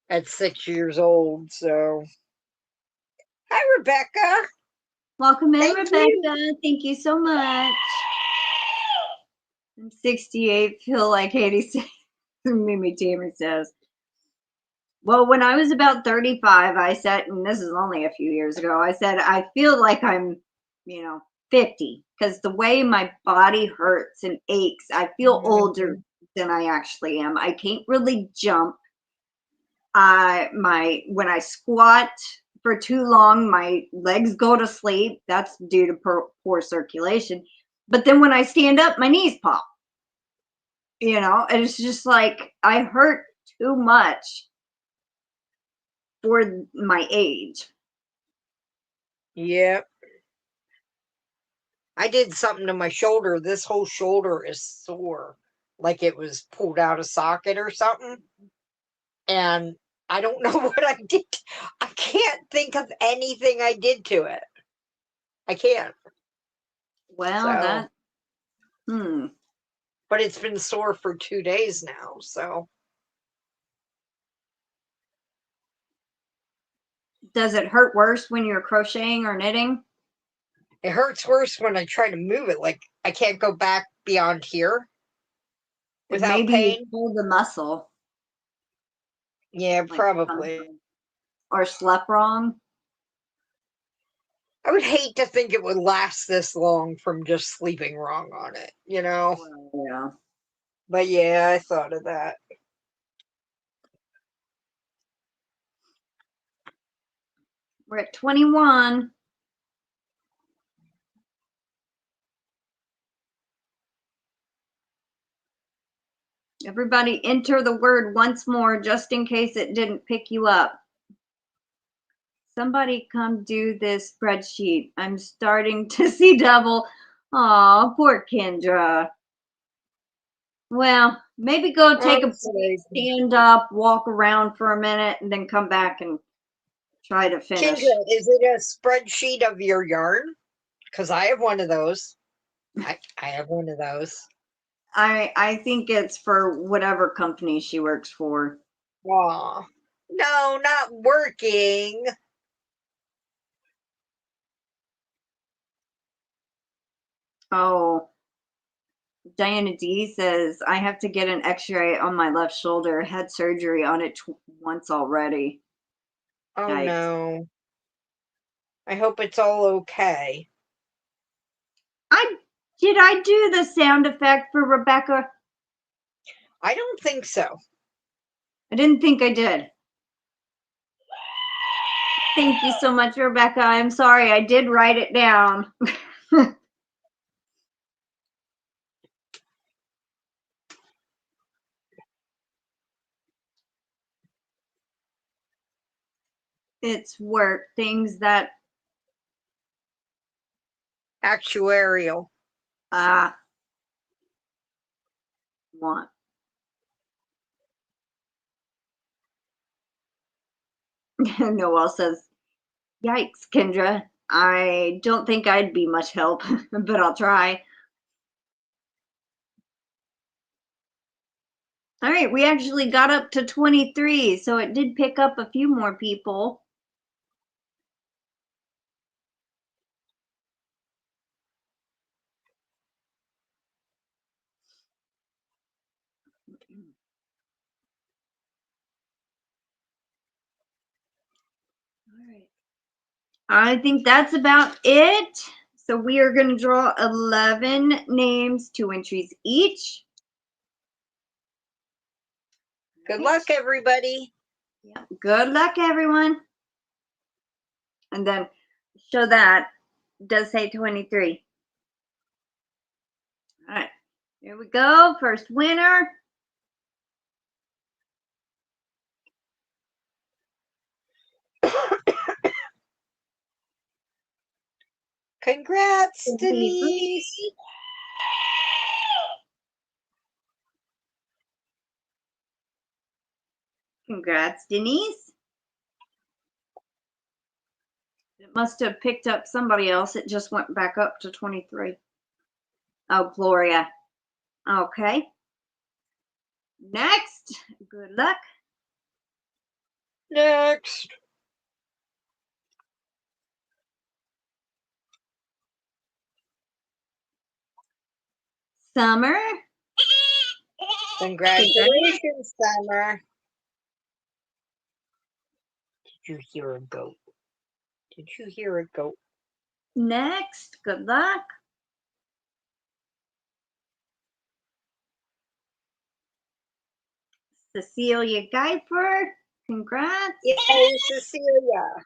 at 6 years old. So hi, Rebecca. Welcome in, Thank Rebecca. you. Thank you so much. I'm 68, feel like 86. MimiTammy says. Well, when I was about 35, I said, and this is only a few years ago, I said, I feel like I'm, 50, because the way my body hurts and aches, I feel older than I actually am. I can't really jump. When I squat for too long, my legs go to sleep. That's due to poor circulation. But then when I stand up, my knees pop. And it's just like I hurt too much for my age. Yep. I did something to my shoulder. This whole shoulder is sore, like it was pulled out of socket or something. And I don't know what I did. I can't think of anything I did to it. I can't. Well, so, But it's been sore for 2 days now, so. Does it hurt worse when you're crocheting or knitting? It hurts worse when I try to move it. Like, I can't go back beyond here without Maybe pain. you pull the muscle. Yeah, like probably. Or slept wrong. I would hate to think it would last this long from just sleeping wrong on it, Well, yeah. But yeah, I thought of that. We're at 21. Everybody enter the word once more, just in case it didn't pick you up. Somebody come do this spreadsheet. I'm starting to see double. Aw, poor Kendra. Well, maybe go take a break, stand up, walk around for a minute, and then come back and try to finish. Kendra, is it a spreadsheet of your yarn? Because I have one of those. I have one of those. I think it's for whatever company she works for. Aw. No, not working. Oh, Diana D says, I have to get an x-ray on my left shoulder. Had surgery on it once already. Oh, Yikes. no. I hope it's all okay. Did I do the sound effect for Rebecca? I don't think so. I didn't think I did. Thank you so much, Rebecca. I'm sorry. I did write it down. It's work, things that Actuarial. Want. Noel says, yikes, Kendra. I don't think I'd be much help, but I'll try. All right, we actually got up to 23, so it did pick up a few more people. I think that's about it. So we are going to draw 11 names, 2 entries each. Good luck, everybody. Yeah. Good luck, everyone. And then show that does say 23. All right, here we go. First winner. Congrats, Denise. Congrats, Denise. It must have picked up somebody else. It just went back up to 23. Oh, Gloria. Okay. Next. Good luck. Next. Summer. Congratulations, Summer. Did you hear a goat? Did you hear a goat? Next. Good luck. Cecilia Geifer. Congrats. Yay, Cecilia.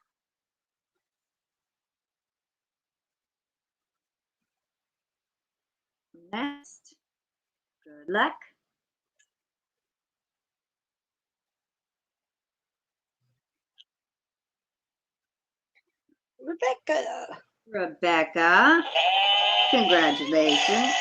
Next. Good luck. Rebecca. Rebecca. Congratulations.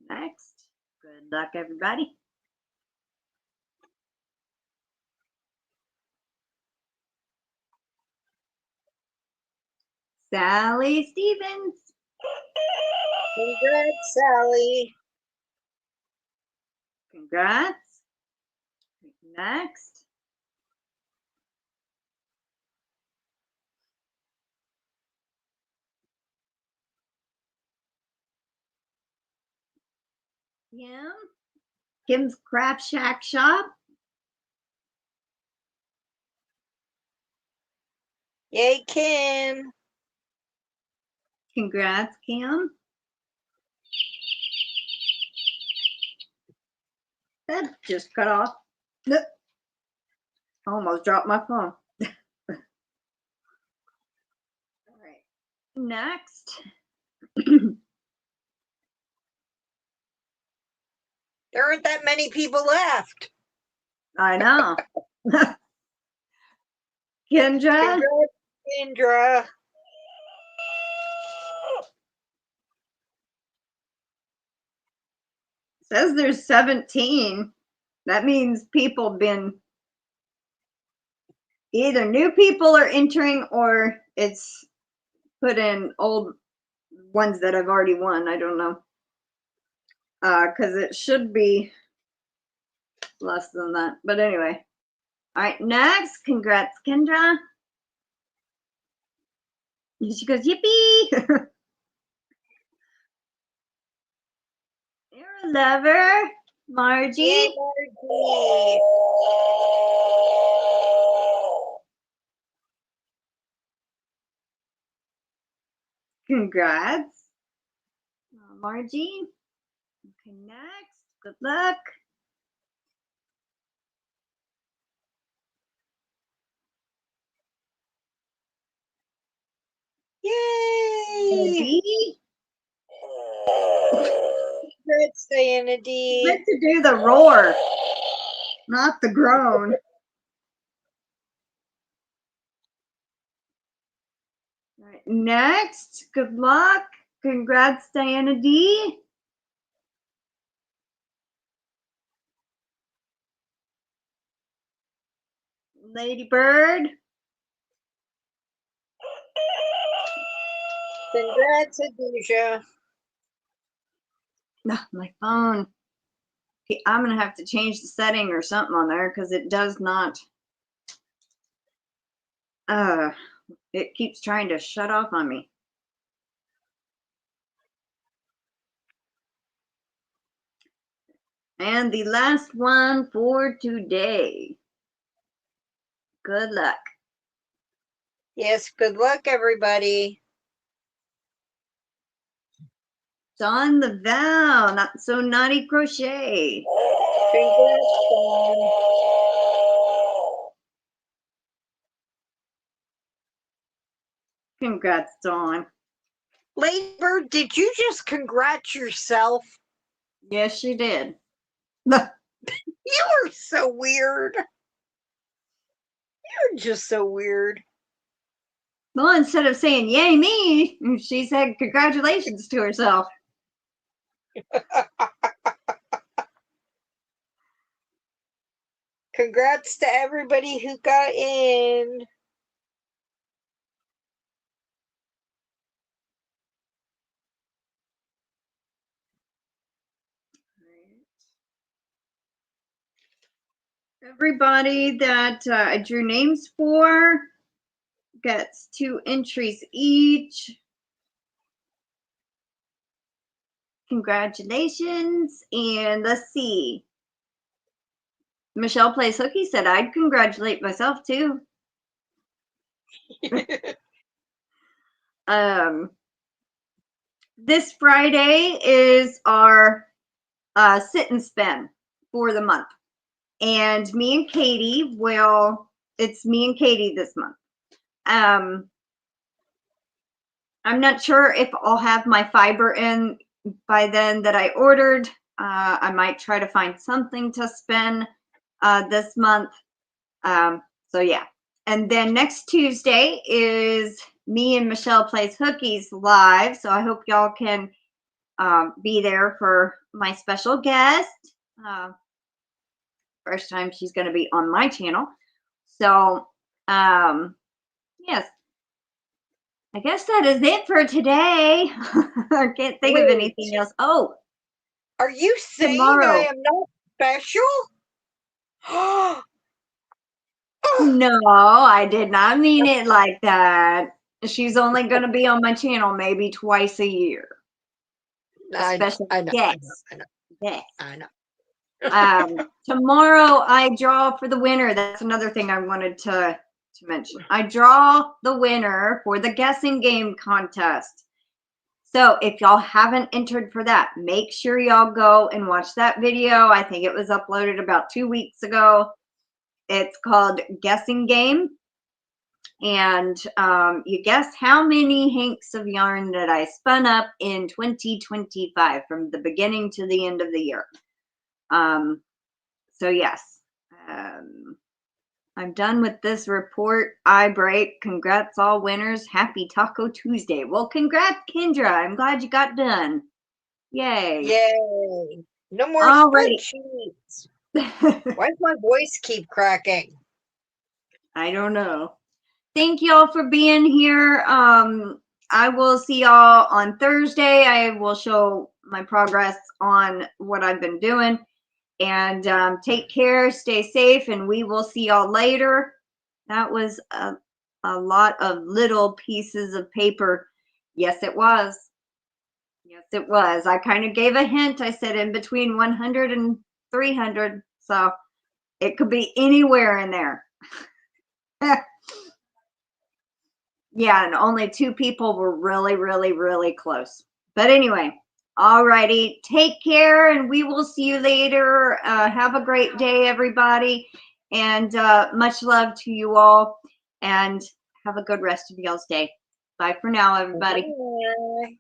Next. Good luck, everybody. Sally Stevens. Congrats, Sally. Congrats. Next. Kim. Kim's Craft Shack Shop. Yay, Kim. Congrats, Kim. That just cut off. Look. Almost dropped my phone. All right. Next. There aren't that many people left. I know. Kendra. Congrats, Kendra. Says there's 17. That means people been either new people are entering or it's put in old ones that I've already won. I don't know. Because it should be less than that. But anyway. All right, next. Congrats, Kendra. She goes, yippee. AeroLuvrr. Margie. Yay, Margie. Congrats. Margie. Okay, next. Good luck. Yay. D. Congrats, Diana D. Meant to do the roar, not the groan. All right, next. Good luck. Congrats, Diana D. Lady Bird. Congrats, Adisha. No, my phone. Okay, I'm gonna have to change the setting or something on there because it does not. It keeps trying to shut off on me. And the last one for today. Good luck. Yes, good luck, everybody. Dawn the Vow, Not So Naughty Crochet. Congrats, Dawn. Congrats, Dawn. Ladybird, did you just congrats yourself? Yes, she did. You are so weird. You're just so weird. Well, instead of saying, yay me, she said congratulations to herself. Congrats to everybody who got in. Everybody that I drew names for gets 2 entries each. Congratulations. And let's see. Michelle Plays Hooky said I'd congratulate myself too. This Friday is our sit and spin for the month. And me and Katie it's me and Katie this month. I'm not sure if I'll have my fiber in by then that I ordered. I might try to find something to spin this month. So yeah. And then next Tuesday is me and Michelle Plays Hookies live. So I hope y'all can be there for my special guest. First time she's going to be on my channel. So, yes. I guess that is it for today. I can't think of anything else. Oh. Are you saying tomorrow. I am not special? No, I did not mean it like that. She's only going to be on my channel maybe twice a year. Special guest. Yes. I know. Tomorrow I draw for the winner. That's another thing I wanted to mention. I draw the winner for the guessing game contest. So if y'all haven't entered for that, make sure y'all go and watch that video. I think it was uploaded about 2 weeks ago. It's called Guessing Game. And you guess how many hanks of yarn that I spun up in 2025 from the beginning to the end of the year. So yes, I'm done with this report. I break. Congrats all winners. Happy Taco Tuesday. Well, congrats, Kendra. I'm glad you got done. Yay. Yay. No more spreadsheets. Why does my voice keep cracking? I don't know. Thank y'all for being here. I will see y'all on Thursday. I will show my progress on what I've been doing. And take care, stay safe, and we will see y'all later. That was a lot of little pieces of paper. Yes, it was. Yes, it was. I kind of gave a hint. I said in between 100 and 300. So it could be anywhere in there. Yeah, and only 2 people were really, really, really close. But anyway. Alrighty, take care, and we will see you later. Have a great day, everybody, and much love to you all, and have a good rest of y'all's day. Bye for now, everybody. Bye.